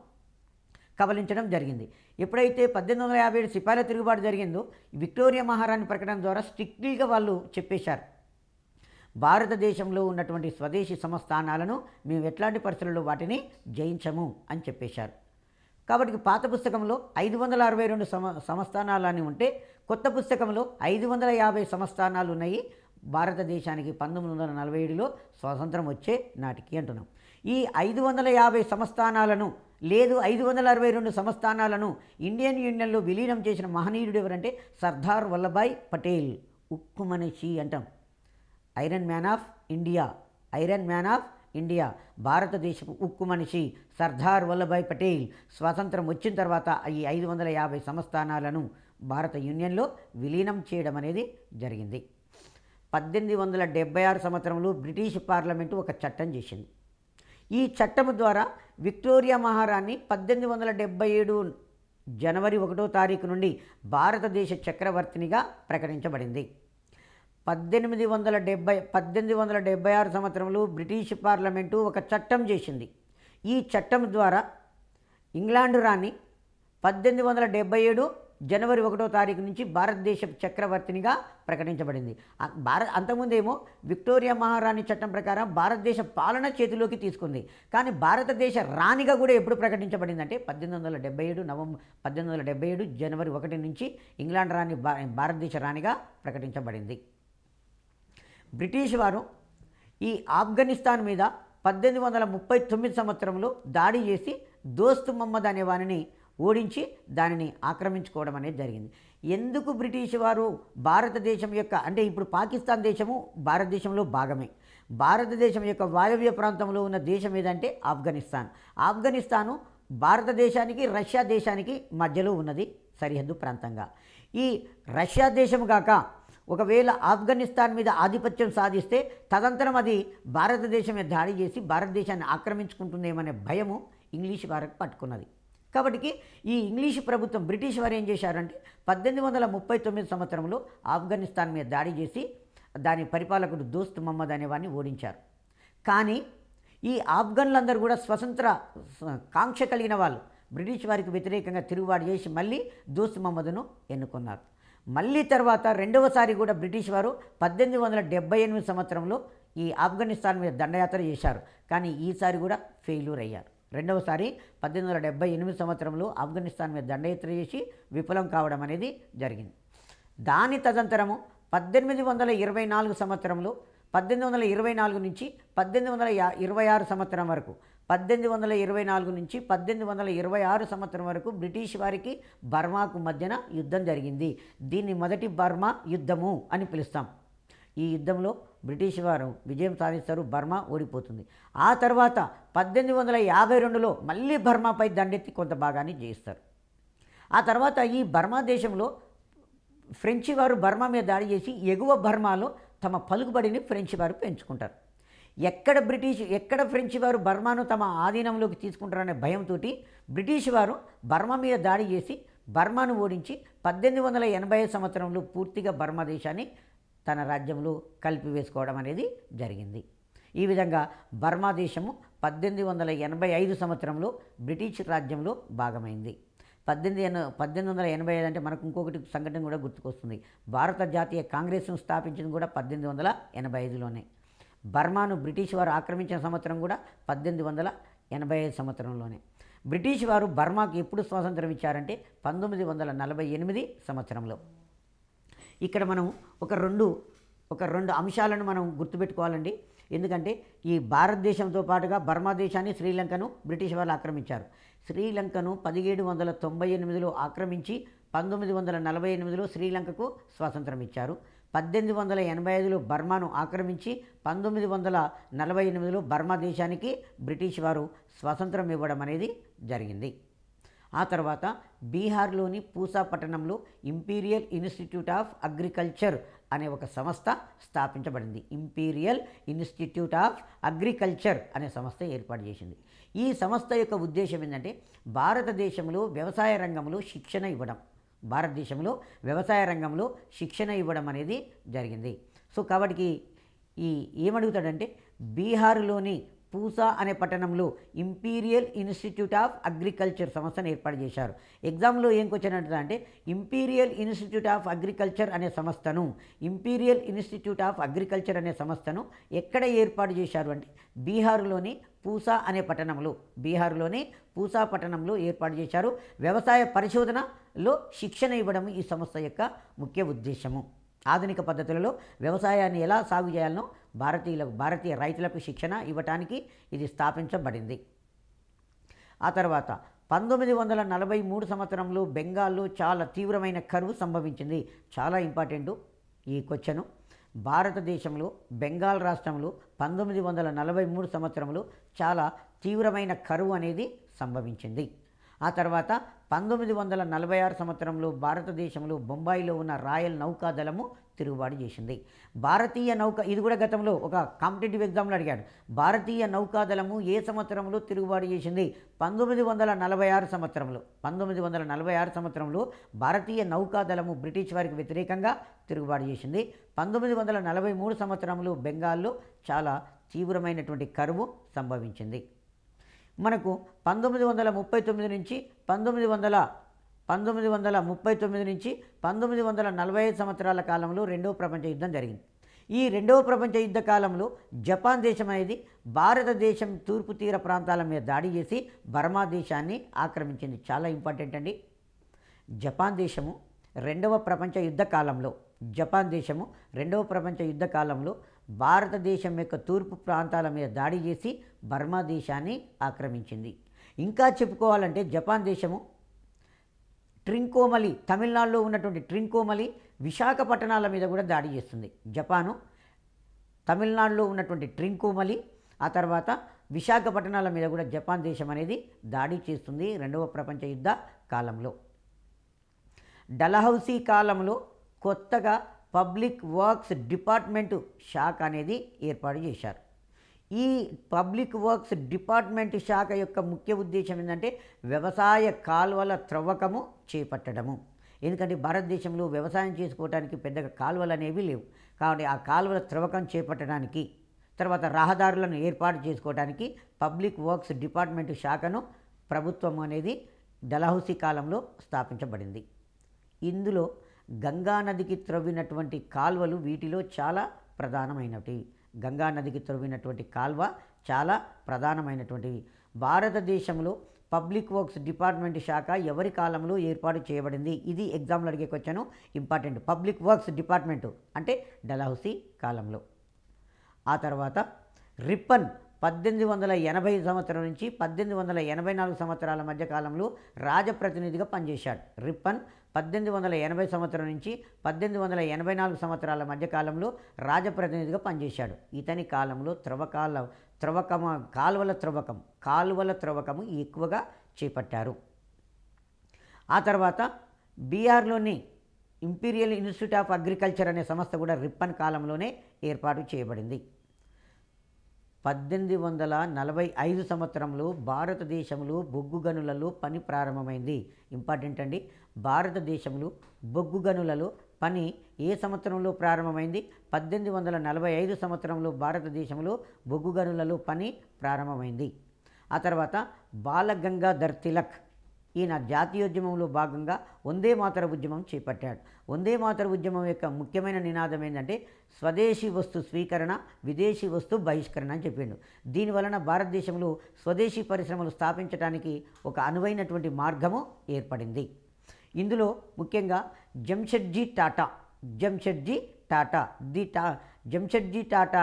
కబలించడం జరిగింది. ఎప్పుడైతే 1857 సిపాయిల తిరుగుబాటు జరిగిందో విక్టోరియా మహారాణి ప్రకటన ద్వారా స్ట్రిక్ట్లీగా వాళ్ళు చెప్పేశారు, భారతదేశంలో ఉన్నటువంటి స్వదేశీ సంస్థానాలను మేము ఎట్లాంటి పరిస్థితుల్లో వాటిని జయించము అని చెప్పేశారు. కాబట్టి పాత పుస్తకంలో 562 సంస్థానాలు అని ఉంటే కొత్త పుస్తకంలో 550 సంస్థానాలు ఉన్నాయి. భారతదేశానికి 1947లో స్వాతంత్రం వచ్చే నాటికి అంటున్నాం. ఈ 550 సంస్థానాలను లేదు 562 సంస్థానాలను ఇండియన్ యూనియన్లో విలీనం చేసిన మహనీయుడు ఎవరంటే సర్దార్ వల్లభాయ్ పటేల్. ఉక్కు మనిషి అంటాం. Iron man of India, iron man of India, భారతదేశపు ఉక్కు మనిషి సర్దార్ వల్లభాయ్ పటేల్ స్వాతంత్రం వచ్చిన తర్వాత ఈ 550 సంస్థానాలను భారత యూనియన్లో విలీనం చేయడం అనేది జరిగింది. 1876 సంవత్సరంలో బ్రిటిష్ పార్లమెంటు ఒక చట్టం చేసింది. ఈ చట్టం ద్వారా విక్టోరియా మహారాణి 1877 జనవరి 1వ తారీఖు నుండి భారతదేశ చక్రవర్తినిగా ప్రకటించబడింది. 1876 సంవత్సరంలో బ్రిటిష్ పార్లమెంటు ఒక చట్టం చేసింది. ఈ చట్టం ద్వారా ఇంగ్లాండ్ రాణి 1877 జనవరి 1వ తారీఖు నుంచి భారతదేశ చక్రవర్తినిగా ప్రకటించబడింది. అంతకుముందేమో విక్టోరియా మహారాణి చట్టం ప్రకారం భారతదేశ పాలన చేతిలోకి తీసుకుంది. కానీ భారతదేశ రాణిగా కూడా ఎప్పుడు ప్రకటించబడిందంటే 1877 జనవరి 1 నుంచి ఇంగ్లాండ్ రాణి భారతదేశ రాణిగా ప్రకటించబడింది. బ్రిటిష్ వారు ఈ ఆఫ్ఘనిస్తాన్ మీద 1839 సంవత్సరంలో దాడి చేసి దోస్త్ మహమ్మద్ అనే వారిని ఓడించి దానిని ఆక్రమించుకోవడం అనేది జరిగింది. ఎందుకు బ్రిటిష్ వారు భారతదేశం యొక్క, అంటే ఇప్పుడు పాకిస్తాన్ దేశము భారతదేశంలో భాగమే, భారతదేశం యొక్క వాయవ్య ప్రాంతంలో ఉన్న దేశం ఏదంటే ఆఫ్ఘనిస్తాన్. ఆఫ్ఘనిస్తాను భారతదేశానికి రష్యా దేశానికి మధ్యలో ఉన్నది సరిహద్దు ప్రాంతంగా. ఈ రష్యా దేశం కాక ఒకవేళ ఆఫ్ఘనిస్తాన్ మీద ఆధిపత్యం సాధిస్తే తదనంతరం అది భారతదేశం మీద దాడి చేసి భారతదేశాన్ని ఆక్రమించుకుంటుందేమనే భయము ఇంగ్లీష్ వారికి పట్టుకున్నది. కాబట్టి ఈ ఇంగ్లీష్ ప్రభుత్వం బ్రిటిష్ వారు ఏం చేశారంటే 1839 సంవత్సరంలో ఆఫ్ఘనిస్తాన్ మీద దాడి చేసి దాని పరిపాలకుడు దోస్త్ మహమ్మద్ అనేవాడిని ఓడించారు. కానీ ఈ ఆఫ్ఘన్లందరూ కూడా స్వతంత్ర కాంక్ష కలిగిన వాళ్ళు బ్రిటిష్ వారికి వ్యతిరేకంగా తిరుగుబాటు చేసి మళ్ళీ దోస్త్ మహమ్మద్ను ఎన్నుకున్నారు. మళ్ళీ తర్వాత రెండవసారి కూడా బ్రిటిష్ వారు 1878 సంవత్సరంలో ఈ ఆఫ్ఘనిస్తాన్ మీద దండయాత్ర చేశారు. కానీ ఈసారి కూడా ఫెయిల్యూర్ అయ్యారు. రెండవసారి 1878 సంవత్సరంలో ఆఫ్ఘనిస్తాన్ మీద దండయాత్ర చేసి విఫలం కావడం అనేది జరిగింది. దాని తదనంతరము 1824 సంవత్సరంలో 1824 నుంచి 1826 సంవత్సరం వరకు 1824 నుంచి 1826 సంవత్సరం వరకు బ్రిటిష్ వారికి బర్మాకు మధ్యన యుద్ధం జరిగింది. దీన్ని మొదటి బర్మా యుద్ధము అని పిలుస్తాం. ఈ యుద్ధంలో బ్రిటిష్ వారు విజయం సాధిస్తారు, బర్మా ఓడిపోతుంది. ఆ తర్వాత 1852లో మళ్ళీ బర్మాపై దండెత్తి కొంత భాగాన్ని జయిస్తారు. ఆ తర్వాత ఈ బర్మా దేశంలో ఫ్రెంచి వారు బర్మా మీద దాడి చేసి ఎగువ బర్మాలో తమ పలుకుబడిని ఫ్రెంచి వారు పెంచుకుంటారు. ఎక్కడ ఫ్రెంచి వారు బర్మాను తమ ఆధీనంలోకి తీసుకుంటారనే భయంతో బ్రిటిష్ వారు బర్మా మీద దాడి చేసి బర్మాను ఓడించి 1885 సంవత్సరంలో పూర్తిగా బర్మా దేశాన్ని తన రాజ్యంలో కలిపివేసుకోవడం అనేది జరిగింది. ఈ విధంగా బర్మా దేశము 1885 సంవత్సరంలో బ్రిటిష్ రాజ్యంలో భాగమైంది. 1885 అంటే మనకు ఇంకొకటి సంఘటన కూడా గుర్తుకొస్తుంది. భారత జాతీయ కాంగ్రెస్ను స్థాపించింది కూడా 1885లోనే. బర్మాను బ్రిటిష్ వారు ఆక్రమించిన సంవత్సరం కూడా 1885 సంవత్సరంలోనే. బ్రిటిష్ వారు బర్మాకు ఎప్పుడు స్వాతంత్రం ఇచ్చారంటే 1948 సంవత్సరంలో. ఇక్కడ మనం ఒక రెండు అంశాలను మనం గుర్తుపెట్టుకోవాలండి. ఎందుకంటే ఈ భారతదేశంతో పాటుగా బర్మా దేశాన్ని, శ్రీలంకను బ్రిటిష్ వాళ్ళు ఆక్రమించారు. శ్రీలంకను 1798లో ఆక్రమించి 1948లో శ్రీలంకకు స్వాతంత్రం ఇచ్చారు. 1885లో బర్మాను ఆక్రమించి 1948లో బర్మా దేశానికి బ్రిటిష్ వారు స్వాతంత్రం ఇవ్వడం అనేది జరిగింది. ఆ తర్వాత బీహార్లోని పూసా పట్టణంలో ఇంపీరియల్ ఇన్స్టిట్యూట్ ఆఫ్ అగ్రికల్చర్ అనే ఒక సంస్థ స్థాపించబడింది. ఇంపీరియల్ ఇన్స్టిట్యూట్ ఆఫ్ అగ్రికల్చర్ అనే సంస్థ ఏర్పాటు చేసింది. ఈ సంస్థ యొక్క ఉద్దేశం ఏంటంటే భారతదేశంలో వ్యవసాయ రంగంలో శిక్షణ ఇవ్వడం అనేది జరిగింది. సో కాబట్టి ఏమడుగుతాడంటే బీహార్లోని పూసా అనే పట్టణంలో ఇంపీరియల్ ఇన్స్టిట్యూట్ ఆఫ్ అగ్రికల్చర్ సంస్థను ఏర్పాటు చేశారు. ఎగ్జామ్లో ఏం క్వశ్చన్ అంటే ఇంపీరియల్ ఇన్స్టిట్యూట్ ఆఫ్ అగ్రికల్చర్ అనే సంస్థను ఎక్కడ ఏర్పాటు చేశారు అంటే బీహార్లోని పూసా పట్టణంలో ఏర్పాటు చేశారు. వ్యవసాయ పరిశోధనలో శిక్షణ ఇవ్వడం ఈ సంస్థ యొక్క ముఖ్య ఉద్దేశము. ఆధునిక పద్ధతులలో వ్యవసాయాన్ని ఎలా సాగు చేయాలనో భారతీయ రైతులకు శిక్షణ ఇవ్వటానికి ఇది స్థాపించబడింది. ఆ తర్వాత 1943 సంవత్సరంలో బెంగాల్లో చాలా తీవ్రమైన కరువు సంభవించింది. చాలా ఇంపార్టెంట్ ఈ క్వశ్చను. భారతదేశంలో బెంగాల్ రాష్ట్రంలో 1943 సంవత్సరంలో చాలా తీవ్రమైన కరువు అనేది సంభవించింది. ఆ తర్వాత 1946 సంవత్సరంలో భారతదేశంలో బొంబాయిలో ఉన్న రాయల్ నౌకాదళము తిరుగుబాటు చేసింది. ఇది కూడా గతంలో ఒక కాంపిటేటివ్ ఎగ్జామ్లో అడిగాడు. భారతీయ నౌకాదళము ఏ సంవత్సరంలో తిరుగుబాటు చేసింది? 1946 సంవత్సరంలో. 1946 సంవత్సరంలో భారతీయ నౌకాదళము బ్రిటిష్ వారికి వ్యతిరేకంగా తిరుగుబాటు చేసింది. 1943 సంవత్సరంలో బెంగాల్లో చాలా తీవ్రమైనటువంటి కరువు సంభవించింది. మనకు 1939 నుంచి 1945 సంవత్సరాల కాలంలో రెండవ ప్రపంచ యుద్ధం జరిగింది. ఈ రెండవ ప్రపంచ యుద్ధ కాలంలో జపాన్ దేశం అనేది భారతదేశం తూర్పు తీర ప్రాంతాల మీద దాడి చేసి బర్మా దేశాన్ని ఆక్రమించింది. చాలా ఇంపార్టెంట్ అండి. జపాన్ దేశము రెండవ ప్రపంచ యుద్ధ కాలంలో భారతదేశం యొక్క తూర్పు ప్రాంతాల మీద దాడి చేసి బర్మా దేశాన్ని ఆక్రమించింది. ఇంకా చెప్పుకోవాలంటే జపాన్ దేశము ట్రింకోమలి, తమిళనాడులో ఉన్నటువంటి ట్రింకోమలి, విశాఖపట్టణాల మీద కూడా దాడి చేస్తుంది. జపాను తమిళనాడులో ఉన్నటువంటి ట్రింకోమలి, ఆ తర్వాత విశాఖపట్టణాల మీద కూడా జపాన్ దేశం అనేది దాడి చేస్తుంది రెండవ ప్రపంచ యుద్ధ కాలంలో. డల్హౌసీ కాలంలో కొత్తగా పబ్లిక్ వర్క్స్ డిపార్ట్మెంటు శాఖ అనేది ఏర్పాటు చేశారు. ఈ పబ్లిక్ వర్క్స్ డిపార్ట్మెంట్ శాఖ యొక్క ముఖ్య ఉద్దేశం ఏంటంటే వ్యవసాయ కాలువల త్రవ్వకము చేపట్టడము. ఎందుకంటే భారతదేశంలో వ్యవసాయం చేసుకోవడానికి పెద్దగా కాలువలు అనేవి లేవు. కాబట్టి ఆ కాలువల త్రవ్వకం చేపట్టడానికి, తర్వాత రహదారులను ఏర్పాటు చేసుకోవడానికి పబ్లిక్ వర్క్స్ డిపార్ట్మెంట్ శాఖను ప్రభుత్వం అనేది డల్హౌసీ కాలంలో స్థాపించబడింది. ఇందులో గంగా నదికి త్రవ్వినటువంటి కాల్వలు వీటిలో చాలా ప్రధానమైనవి. గంగా నదికి త్రవ్వినటువంటి కాల్వ చాలా ప్రధానమైనటువంటివి. భారతదేశంలో పబ్లిక్ వర్క్స్ డిపార్ట్మెంట్ శాఖ ఎవరి కాలంలో ఏర్పాటు చేయబడింది? ఇది ఎగ్జామ్లో అడిగే question, important. Public works department అంటే డల్హౌసీ కాలంలో. ఆ తర్వాత రిప్పన్ 1880 సంవత్సరం నుంచి 1884 సంవత్సరాల మధ్య కాలంలో రాజప్రతినిధిగా పనిచేశాడు. రిప్పన్ 1880 సంవత్సరం నుంచి 1884 సంవత్సరాల మధ్య కాలంలో రాజప్రతినిధిగా పనిచేశాడు. ఇతని కాలంలో కాలువల త్రవ్వకము ఎక్కువగా చేపట్టారు. ఆ తర్వాత బీహార్లోని ఇంపీరియల్ ఇన్స్టిట్యూట్ ఆఫ్ అగ్రికల్చర్ అనే సంస్థ కూడా రిప్పన్ కాలంలోనే ఏర్పాటు చేయబడింది. 1845 సంవత్సరంలో భారతదేశంలో బొగ్గు గనులలో పని ప్రారంభమైంది. ఇంపార్టెంట్ అండి. భారతదేశంలో బొగ్గు గనులలో పని ఏ సంవత్సరంలో ప్రారంభమైంది? 1845 సంవత్సరంలో భారతదేశంలో బొగ్గు గనులలో పని ప్రారంభమైంది. ఆ తర్వాత బాలగంగాధర్ తిలక్ ఈయన జాతీయోద్యమంలో భాగంగా వందే మాతర ఉద్యమం చేపట్టాడు. వందే మాతర ఉద్యమం యొక్క ముఖ్యమైన నినాదం ఏంటంటే స్వదేశీ వస్తు స్వీకరణ, విదేశీ వస్తు బహిష్కరణ అని చెప్పిండు. దీనివలన భారతదేశంలో స్వదేశీ పరిశ్రమలు స్థాపించడానికి ఒక అనువైనటువంటి మార్గము ఏర్పడింది. ఇందులో ముఖ్యంగా జంషెడ్జీ టాటా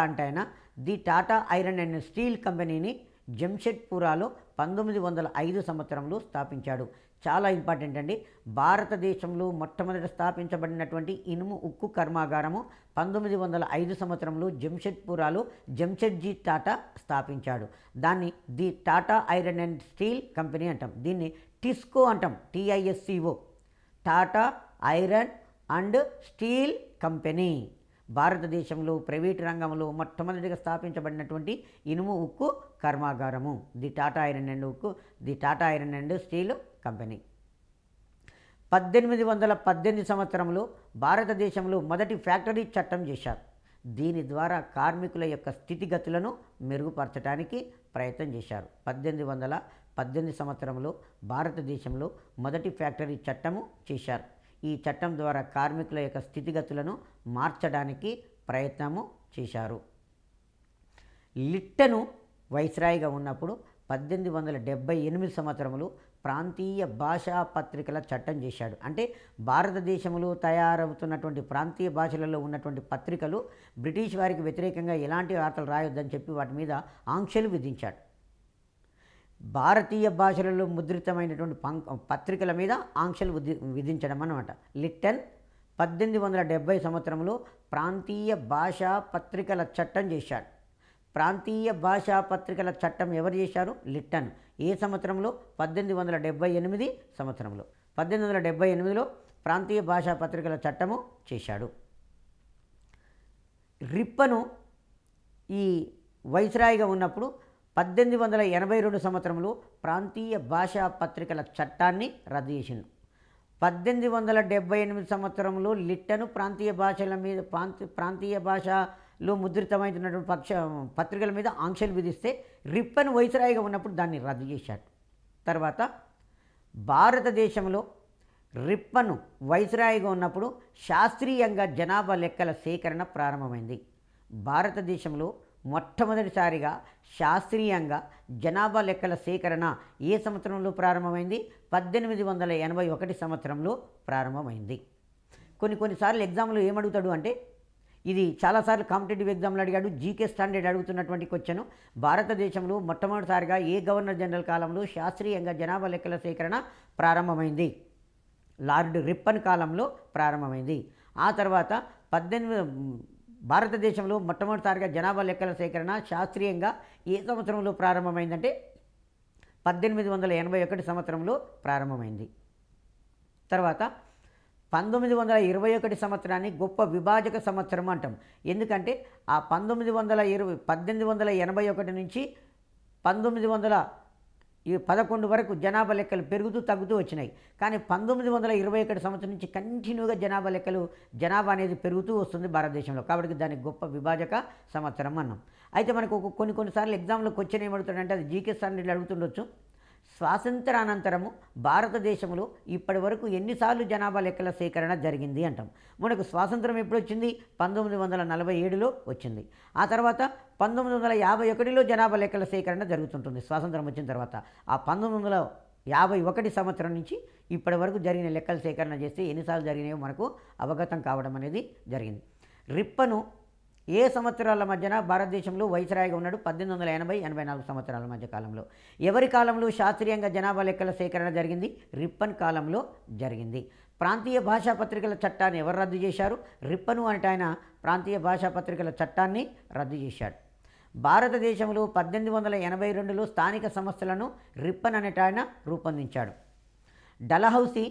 అంటే ఆయన the Tata Iron and steel కంపెనీని జంషెడ్పూరాలో 1905 సంవత్సరంలో స్థాపించాడు. చాలా ఇంపార్టెంట్ అండి. భారతదేశంలో మొట్టమొదట స్థాపించబడినటువంటి ఇనుము ఉక్కు కర్మాగారము 1905 సంవత్సరంలో జంషెడ్పూరాలో జంషెడ్జీ టాటా స్థాపించాడు. దాన్ని the Tata Iron and Steel Company అంటాం. దీన్ని టిస్కో అంటాం, TISCO, Tata Iron and Steel Company. భారతదేశంలో ప్రైవేటు రంగంలో మొట్టమొదటిగా స్థాపించబడినటువంటి ఇనుము ఉక్కు కర్మాగారము the Tata Iron and Steel Company. 1818 సంవత్సరంలో భారతదేశంలో మొదటి ఫ్యాక్టరీ చట్టం చేశారు. దీని ద్వారా కార్మికుల యొక్క స్థితిగతులను మెరుగుపరచడానికి ప్రయత్నం చేశారు. 1818 సంవత్సరంలో భారతదేశంలో మొదటి ఫ్యాక్టరీ చట్టము చేశారు. ఈ చట్టం ద్వారా కార్మికుల యొక్క స్థితిగతులను మార్చడానికి ప్రయత్నము చేశారు. లిట్టను వైస్రాయిగా ఉన్నప్పుడు 1878 సంవత్సరంలో ప్రాంతీయ భాషా పత్రికల చట్టం చేశాడు. అంటే భారతదేశంలో తయారవుతున్నటువంటి ప్రాంతీయ భాషలలో ఉన్నటువంటి పత్రికలు బ్రిటిష్ వారికి వ్యతిరేకంగా ఎలాంటి వార్తలు రాయొద్దని చెప్పి వాటి మీద ఆంక్షలు విధించాడు. భారతీయ భాషలలో ముద్రితమైనటువంటి పత్రికల మీద ఆంక్షలు విధించడం అన్నమాట. లిట్టన్ 1870 సంవత్సరంలో ప్రాంతీయ భాషా పత్రికల చట్టం చేశాడు. ప్రాంతీయ భాషా పత్రికల చట్టం ఎవరు చేశారు? లిట్టన్. ఏ సంవత్సరంలో? 1878 సంవత్సరంలో. 1878లో ప్రాంతీయ భాషా పత్రికల చట్టము చేశాడు. రిప్పను ఈ వైస్రాయిగా ఉన్నప్పుడు 1882 సంవత్సరంలో ప్రాంతీయ భాషా పత్రికల చట్టాన్ని రద్దు చేసింది. 1878 సంవత్సరంలో లిట్టను ప్రాంతీయ భాషలో ముద్రితమైనటువంటి పత్రికల మీద ఆంక్షలు విధిస్తే రిప్పన్ వైస్రాయిగా ఉన్నప్పుడు దాన్ని రద్దు చేశాడు. తర్వాత భారతదేశంలో రిప్పను వైస్రాయిగా ఉన్నప్పుడు శాస్త్రీయంగా జనాభా లెక్కల సేకరణ ప్రారంభమైంది. భారతదేశంలో మొట్టమొదటిసారిగా శాస్త్రీయంగా జనాభా లెక్కల సేకరణ ఏ సంవత్సరంలో ప్రారంభమైంది? 1881 సంవత్సరంలో ప్రారంభమైంది. కొన్నిసార్లు ఎగ్జామ్లో ఏమడుగుతాడు అంటే, ఇది చాలాసార్లు కాంపిటేటివ్ ఎగ్జామ్లో అడిగాడు, జీకే స్టాండర్డ్ అడుగుతున్నటువంటి క్వశ్చన్. భారతదేశంలో మొట్టమొదటిసారిగా ఏ గవర్నర్ జనరల్ కాలంలో శాస్త్రీయంగా జనాభా లెక్కల సేకరణ ప్రారంభమైంది? లార్డ్ రిప్పన్ కాలంలో ప్రారంభమైంది. ఆ తర్వాత భారతదేశంలో మొట్టమొదటిసారిగా జనాభా లెక్కల సేకరణ శాస్త్రీయంగా ఏ సంవత్సరంలో ప్రారంభమైందంటే 1881 సంవత్సరంలో ప్రారంభమైంది. తర్వాత 1921 సంవత్సరాన్ని గొప్ప విభాజక సంవత్సరం అంటాం. ఎందుకంటే ఆ 1881 నుంచి 1911 వరకు జనాభా లెక్కలు పెరుగుతూ తగ్గుతూ వచ్చినాయి. కానీ 1921 సంవత్సరం నుంచి కంటిన్యూగా జనాభా అనేది పెరుగుతూ వస్తుంది భారతదేశంలో. కాబట్టి దాన్ని గొప్ప విభాజక సంవత్సరం అన్నాం. అయితే మనకు కొన్నిసార్లు ఎగ్జామ్లో క్వశ్చన్ ఏమడుగుతాడంటే, అది జీకే స్టాండర్డ్లో అడుగుతుండొచ్చు. స్వాతంత్రానంతరము భారతదేశంలో ఇప్పటి వరకు ఎన్నిసార్లు జనాభా లెక్కల సేకరణ జరిగింది అంటాం. మనకు స్వాతంత్రం ఎప్పుడు వచ్చింది? 1947లో వచ్చింది. ఆ తర్వాత 1951లో జనాభా లెక్కల సేకరణ జరుగుతుంటుంది స్వాతంత్రం వచ్చిన తర్వాత. ఆ 1951 సంవత్సరం నుంచి ఇప్పటి వరకు జరిగిన లెక్కల సేకరణ చేస్తే ఎన్నిసార్లు జరిగినాయో మనకు అవగతం కావడం అనేది జరిగింది. రిప్పను ఏ సంవత్సరాల మధ్యన భారతదేశంలో వైస్రాయిగా ఉన్నాడు? 1880-84 సంవత్సరాల మధ్య కాలంలో. ఎవరి కాలంలో శాస్త్రీయంగా జనాభా లెక్కల సేకరణ జరిగింది? రిప్పన్ కాలంలో జరిగింది. ప్రాంతీయ భాషా పత్రికల చట్టాన్ని ఎవరు రద్దు చేశారు? రిప్పను అంటే ఆయన ప్రాంతీయ భాషా పత్రికల చట్టాన్ని రద్దు చేశాడు. భారతదేశంలో 1882లో స్థానిక సంస్థలను రిప్పన్ అనేట ఆయన రూపొందించాడు. డలహౌసీ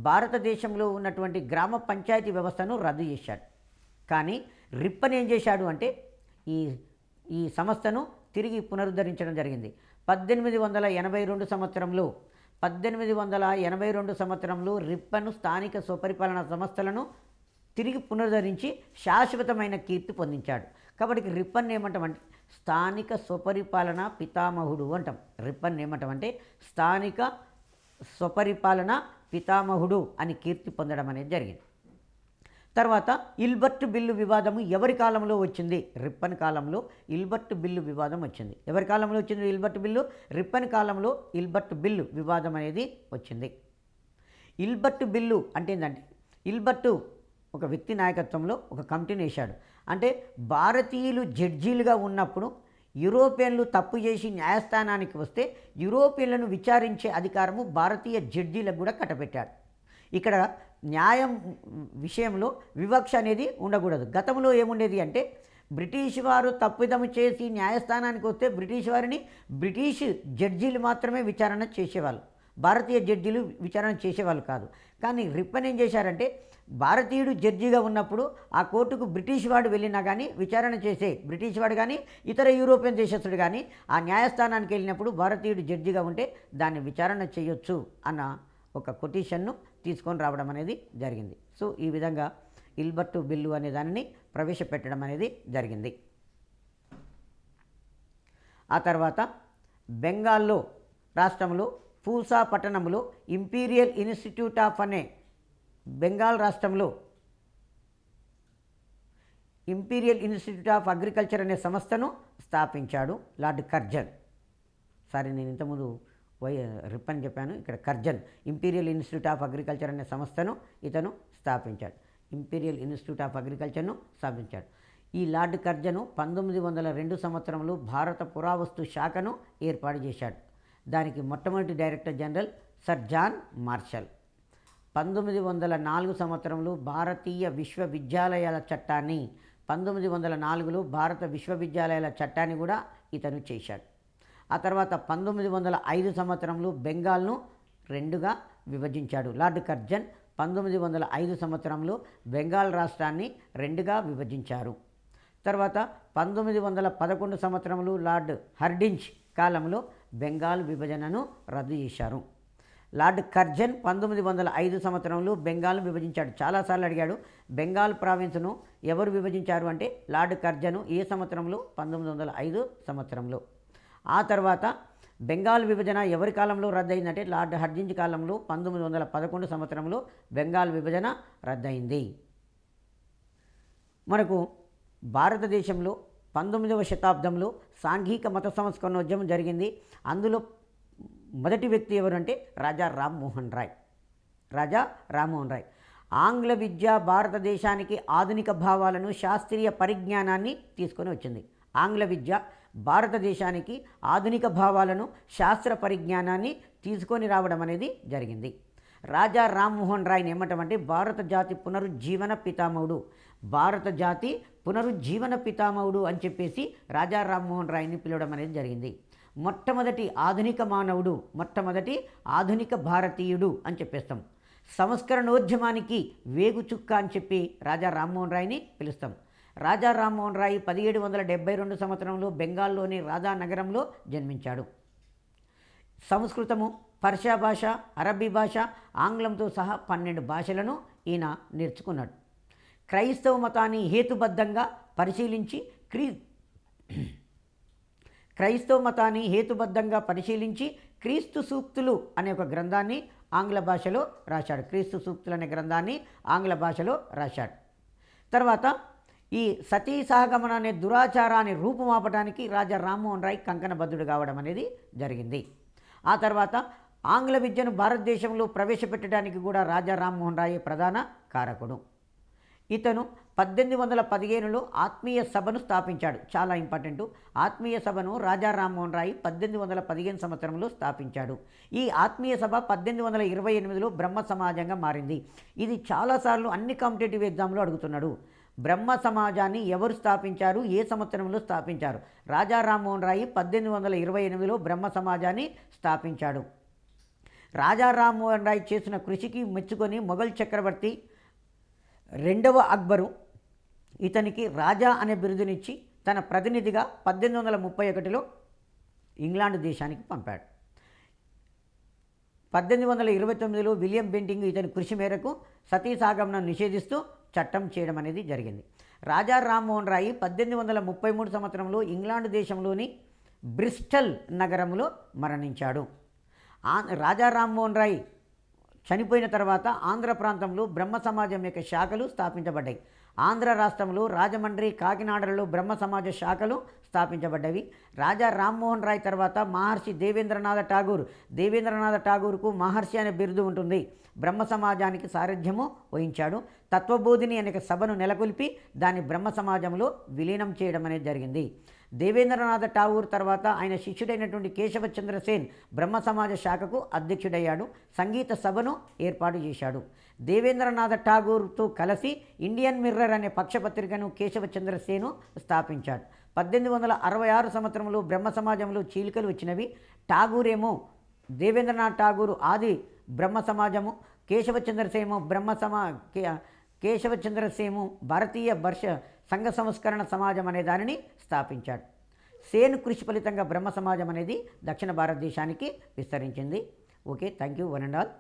భారతదేశంలో ఉన్నటువంటి గ్రామ పంచాయతీ వ్యవస్థను రద్దు చేశాడు. కానీ రిప్పన్ ఏం చేశాడు అంటే ఈ సంస్థను తిరిగి పునరుద్ధరించడం జరిగింది. 1882 సంవత్సరంలో రిప్పను స్థానిక స్వపరిపాలన సంస్థలను తిరిగి పునరుద్ధరించి శాశ్వతమైన కీర్తి పొందించాడు. కాబట్టి రిప్పన్ ఏమంటామంటే స్థానిక స్వపరిపాలన పితామహుడు అంటాం. రిప్పన్ ఏమంటామంటే స్థానిక స్వపరిపాలన పితామహుడు అని కీర్తి పొందడం అనేది జరిగింది. తర్వాత ఇల్బర్ట్ బిల్లు వివాదము ఎవరి కాలంలో వచ్చింది? రిప్పన్ కాలంలో ఇల్బర్ట్ బిల్లు వివాదం వచ్చింది. ఎవరి కాలంలో వచ్చింది ఇల్బర్ట్ బిల్లు? రిప్పన్ కాలంలో ఇల్బర్ట్ బిల్లు వివాదం అనేది వచ్చింది. ఇల్బర్ట్ బిల్లు అంటే ఏంటంటే ఇల్బర్ట్ ఒక వ్యక్తి నాయకత్వంలో ఒక కమిటీని వేశాడు. అంటే భారతీయులు జడ్జీలుగా ఉన్నప్పుడు యూరోపియన్లు తప్పు చేసి న్యాయస్థానానికి వస్తే యూరోపియన్లను విచారించే అధికారము భారతీయ జడ్జీలకు కూడా కట్టబెట్టాడు. ఇక్కడ న్యాయం విషయంలో వివక్ష అనేది ఉండకూడదు. గతంలో ఏముండేది అంటే బ్రిటిష్ వారు తప్పిదము చేసి న్యాయస్థానానికి వస్తే బ్రిటిష్ జడ్జీలు మాత్రమే విచారణ చేసేవాళ్ళు, భారతీయ జడ్జీలు విచారణ చేసేవాళ్ళు కాదు. కానీ రిప్పన్ ఏం చేశారంటే భారతీయుడు జడ్జిగా ఉన్నప్పుడు ఆ కోర్టుకు బ్రిటిష్ వాడు వెళ్ళినా కానీ విచారణ చేసే బ్రిటిష్ వాడు కానీ ఇతర యూరోపియన్ దేశస్తుడు కానీ ఆ న్యాయస్థానానికి వెళ్ళినప్పుడు భారతీయుడు జడ్జిగా ఉంటే దాన్ని విచారణ చేయొచ్చు అన్న ఒక కొటేషన్ను తీసుకొని రావడం అనేది జరిగింది. సో ఈ విధంగా ఇల్బర్ట్ బిల్లు అనే దానిని ప్రవేశపెట్టడం అనేది జరిగింది. ఆ తర్వాత బెంగాల్లో రాష్ట్రంలో పూసా పట్టణంలో ఇంపీరియల్ ఇన్స్టిట్యూట్ ఆఫ్ అనే బెంగాల్ రాష్ట్రంలో ఇంపీరియల్ ఇన్స్టిట్యూట్ ఆఫ్ అగ్రికల్చర్ అనే సంస్థను స్థాపించాడు లార్డ్ కర్జన్. నేను ఇంతకుముందు రిప్పన్ చెప్పాను, ఇక్కడ Curzon imperial institute of agriculture అనే సంస్థను ఇతను స్థాపించాడు. ఇంపీరియల్ ఇన్స్టిట్యూట్ ఆఫ్ అగ్రికల్చర్ను స్థాపించాడు. ఈ లార్డ్ కర్జను 1902 సంవత్సరంలో భారత పురావస్తు శాఖను ఏర్పాటు చేశాడు. దానికి మొట్టమొదటి director general sir John Marshall. 1904 సంవత్సరంలో భారతీయ విశ్వవిద్యాలయాల చట్టాన్ని 1904లో భారత విశ్వవిద్యాలయాల చట్టాన్ని కూడా ఇతను చేశాడు. ఆ తర్వాత 1905 సంవత్సరంలో బెంగాల్ను రెండుగా విభజించాడు. లార్డ్ కర్జన్ 1905 సంవత్సరంలో బెంగాల్ రాష్ట్రాన్ని రెండుగా విభజించారు. తర్వాత 1911 సంవత్సరంలో లార్డ్ హర్డింజ్ కాలంలో బెంగాల్ విభజనను రద్దు చేశారు. లార్డ్ కర్జన్ 1905 సంవత్సరంలో బెంగాల్ను విభజించాడు. చాలాసార్లు అడిగాడు, బెంగాల్ ప్రావిన్స్ను ఎవరు విభజించారు అంటే లార్డ్ కర్జను. ఏ సంవత్సరంలో? 1905 సంవత్సరంలో. ఆ తర్వాత బెంగాల్ విభజన ఎవరి కాలంలో రద్దయిందంటే లార్డ్ హర్డింజ్ కాలంలో 1911 సంవత్సరంలో బెంగాల్ విభజన రద్దయింది. మనకు భారతదేశంలో 19వ శతాబ్దంలో సాంఘిక మత సంస్కరణోద్యమం జరిగింది. అందులో మొదటి వ్యక్తి ఎవరంటే రాజా రామ్మోహన్ రాయ్. ఆంగ్ల విద్య భారతదేశానికి ఆధునిక భావాలను, శాస్త్రీయ పరిజ్ఞానాన్ని తీసుకొని వచ్చింది. ఆంగ్ల విద్య భారతదేశానికి ఆధునిక భావాలను, శాస్త్ర పరిజ్ఞానాన్ని తీసుకొని రావడం అనేది జరిగింది. రాజా రామ్మోహన్ రాయ్ని ఏమంటామంటే భారత జాతి పునరుజ్జీవన పితామహుడు అని చెప్పేసి రాజా రామ్మోహన్ రాయ్ని పిలవడం అనేది జరిగింది. మొట్టమొదటి ఆధునిక భారతీయుడు అని చెప్పేస్తాం. సంస్కరణోద్యమానికి వేగుచుక్క అని చెప్పి రాజా రామ్మోహన్ రాయ్ని పిలుస్తాం. రాజా రామ్మోహన్ రాయ్ 1772 సంవత్సరంలో బెంగాల్లోని రాధా నగరంలో జన్మించాడు. సంస్కృతము, పర్షియా భాష, అరబ్బీ భాష, ఆంగ్లంతో సహా 12 భాషలను ఈయన నేర్చుకున్నాడు. క్రైస్తవ మతాన్ని హేతుబద్ధంగా పరిశీలించి క్రీస్తు సూక్తులు అనే ఒక గ్రంథాన్ని ఆంగ్ల భాషలో రాశాడు. క్రీస్తు సూక్తులు అనే గ్రంథాన్ని ఆంగ్ల భాషలో రాశాడు. తర్వాత ఈ సతీ సహగమన అనే దురాచారాన్ని రూపుమాపడానికి రాజా రామ్మోహన్ రాయ్ కంకణబద్ధుడు కావడం అనేది జరిగింది. ఆ తర్వాత ఆంగ్ల విద్యను భారతదేశంలో ప్రవేశపెట్టడానికి కూడా రాజా రామ్మోహన్ రాయ్ ప్రధాన కారకుడు. ఇతను 1815లో ఆత్మీయ సభను స్థాపించాడు. చాలా ఇంపార్టెంట్. ఆత్మీయ సభను రాజా రామ్మోహన్ రాయ్ 1815 సంవత్సరంలో స్థాపించాడు. ఈ ఆత్మీయ సభ 1828లో బ్రహ్మ సమాజంగా మారింది. ఇది చాలాసార్లు అన్ని కాంపిటేటివ్ ఎగ్జామ్లో అడుగుతున్నాడు. బ్రహ్మ సమాజాన్ని ఎవరు స్థాపించారు, ఏ సంవత్సరంలో స్థాపించారు? రాజా రామ్మోహన్ రాయ్ 1828లో బ్రహ్మ సమాజాన్ని స్థాపించాడు. రాజా రామ్మోహన్ రాయ్ చేసిన కృషికి మెచ్చుకొని మొఘల్ చక్రవర్తి రెండవ అక్బరు ఇతనికి రాజా అనే బిరుదునిచ్చి తన ప్రతినిధిగా 1831లో ఇంగ్లాండ్ దేశానికి పంపాడు. 1829లో విలియం బెంటింగ్ ఇతని కృషి మేరకు సతీసాగమనం నిషేధిస్తూ చట్టం చేయడం అనేది జరిగింది. రాజా రామ్మోహన్ రాయ్ 1833 సంవత్సరంలో ఇంగ్లాండ్ దేశంలోని బ్రిస్టల్ నగరంలో మరణించాడు. రాజా రామ్మోహన్ రాయ్ చనిపోయిన తర్వాత ఆంధ్ర ప్రాంతంలో బ్రహ్మ సమాజం యొక్క శాఖలు స్థాపించబడ్డాయి. ఆంధ్ర రాష్ట్రంలో రాజమండ్రి, కాకినాడలలో బ్రహ్మ సమాజ శాఖలు స్థాపించబడ్డవి. రాజా రామ్మోహన్ రాయ్ తర్వాత మహర్షి దేవేంద్రనాథ ఠాగూర్కు మహర్షి అనే బిరుదు ఉంటుంది. బ్రహ్మ సమాజానికి సారథ్యము వహించాడు. తత్వబోధిని అనే సభను నెలకొల్పి దాన్ని బ్రహ్మ సమాజంలో విలీనం చేయడం అనేది జరిగింది. దేవేంద్రనాథ ఠాగూర్ తర్వాత ఆయన శిష్యుడైనటువంటి కేశవచంద్ర సేన్ బ్రహ్మ సమాజ శాఖకు అధ్యక్షుడయ్యాడు. సంగీత సభను ఏర్పాటు చేశాడు. దేవేంద్రనాథ ఠాగూర్తో కలిసి ఇండియన్ మిర్రర్ అనే పక్షపత్రికను కేశవచంద్ర సేను స్థాపించాడు. 1866 సంవత్సరంలో బ్రహ్మ సమాజంలో చీలికలు వచ్చినవి. ఠాగూర్ ఏమో దేవేంద్రనాథ్ ఠాగూర్ ఆది బ్రహ్మ సమాజము, కేశవచంద్రసేము భారతీయ సంఘ సంస్కరణ సమాజం అనే దానిని స్థాపించాడు. సేన్ కృషి ఫలితంగా బ్రహ్మ సమాజం అనేది దక్షిణ భారతదేశానికి విస్తరించింది. Okay, thank you one and all.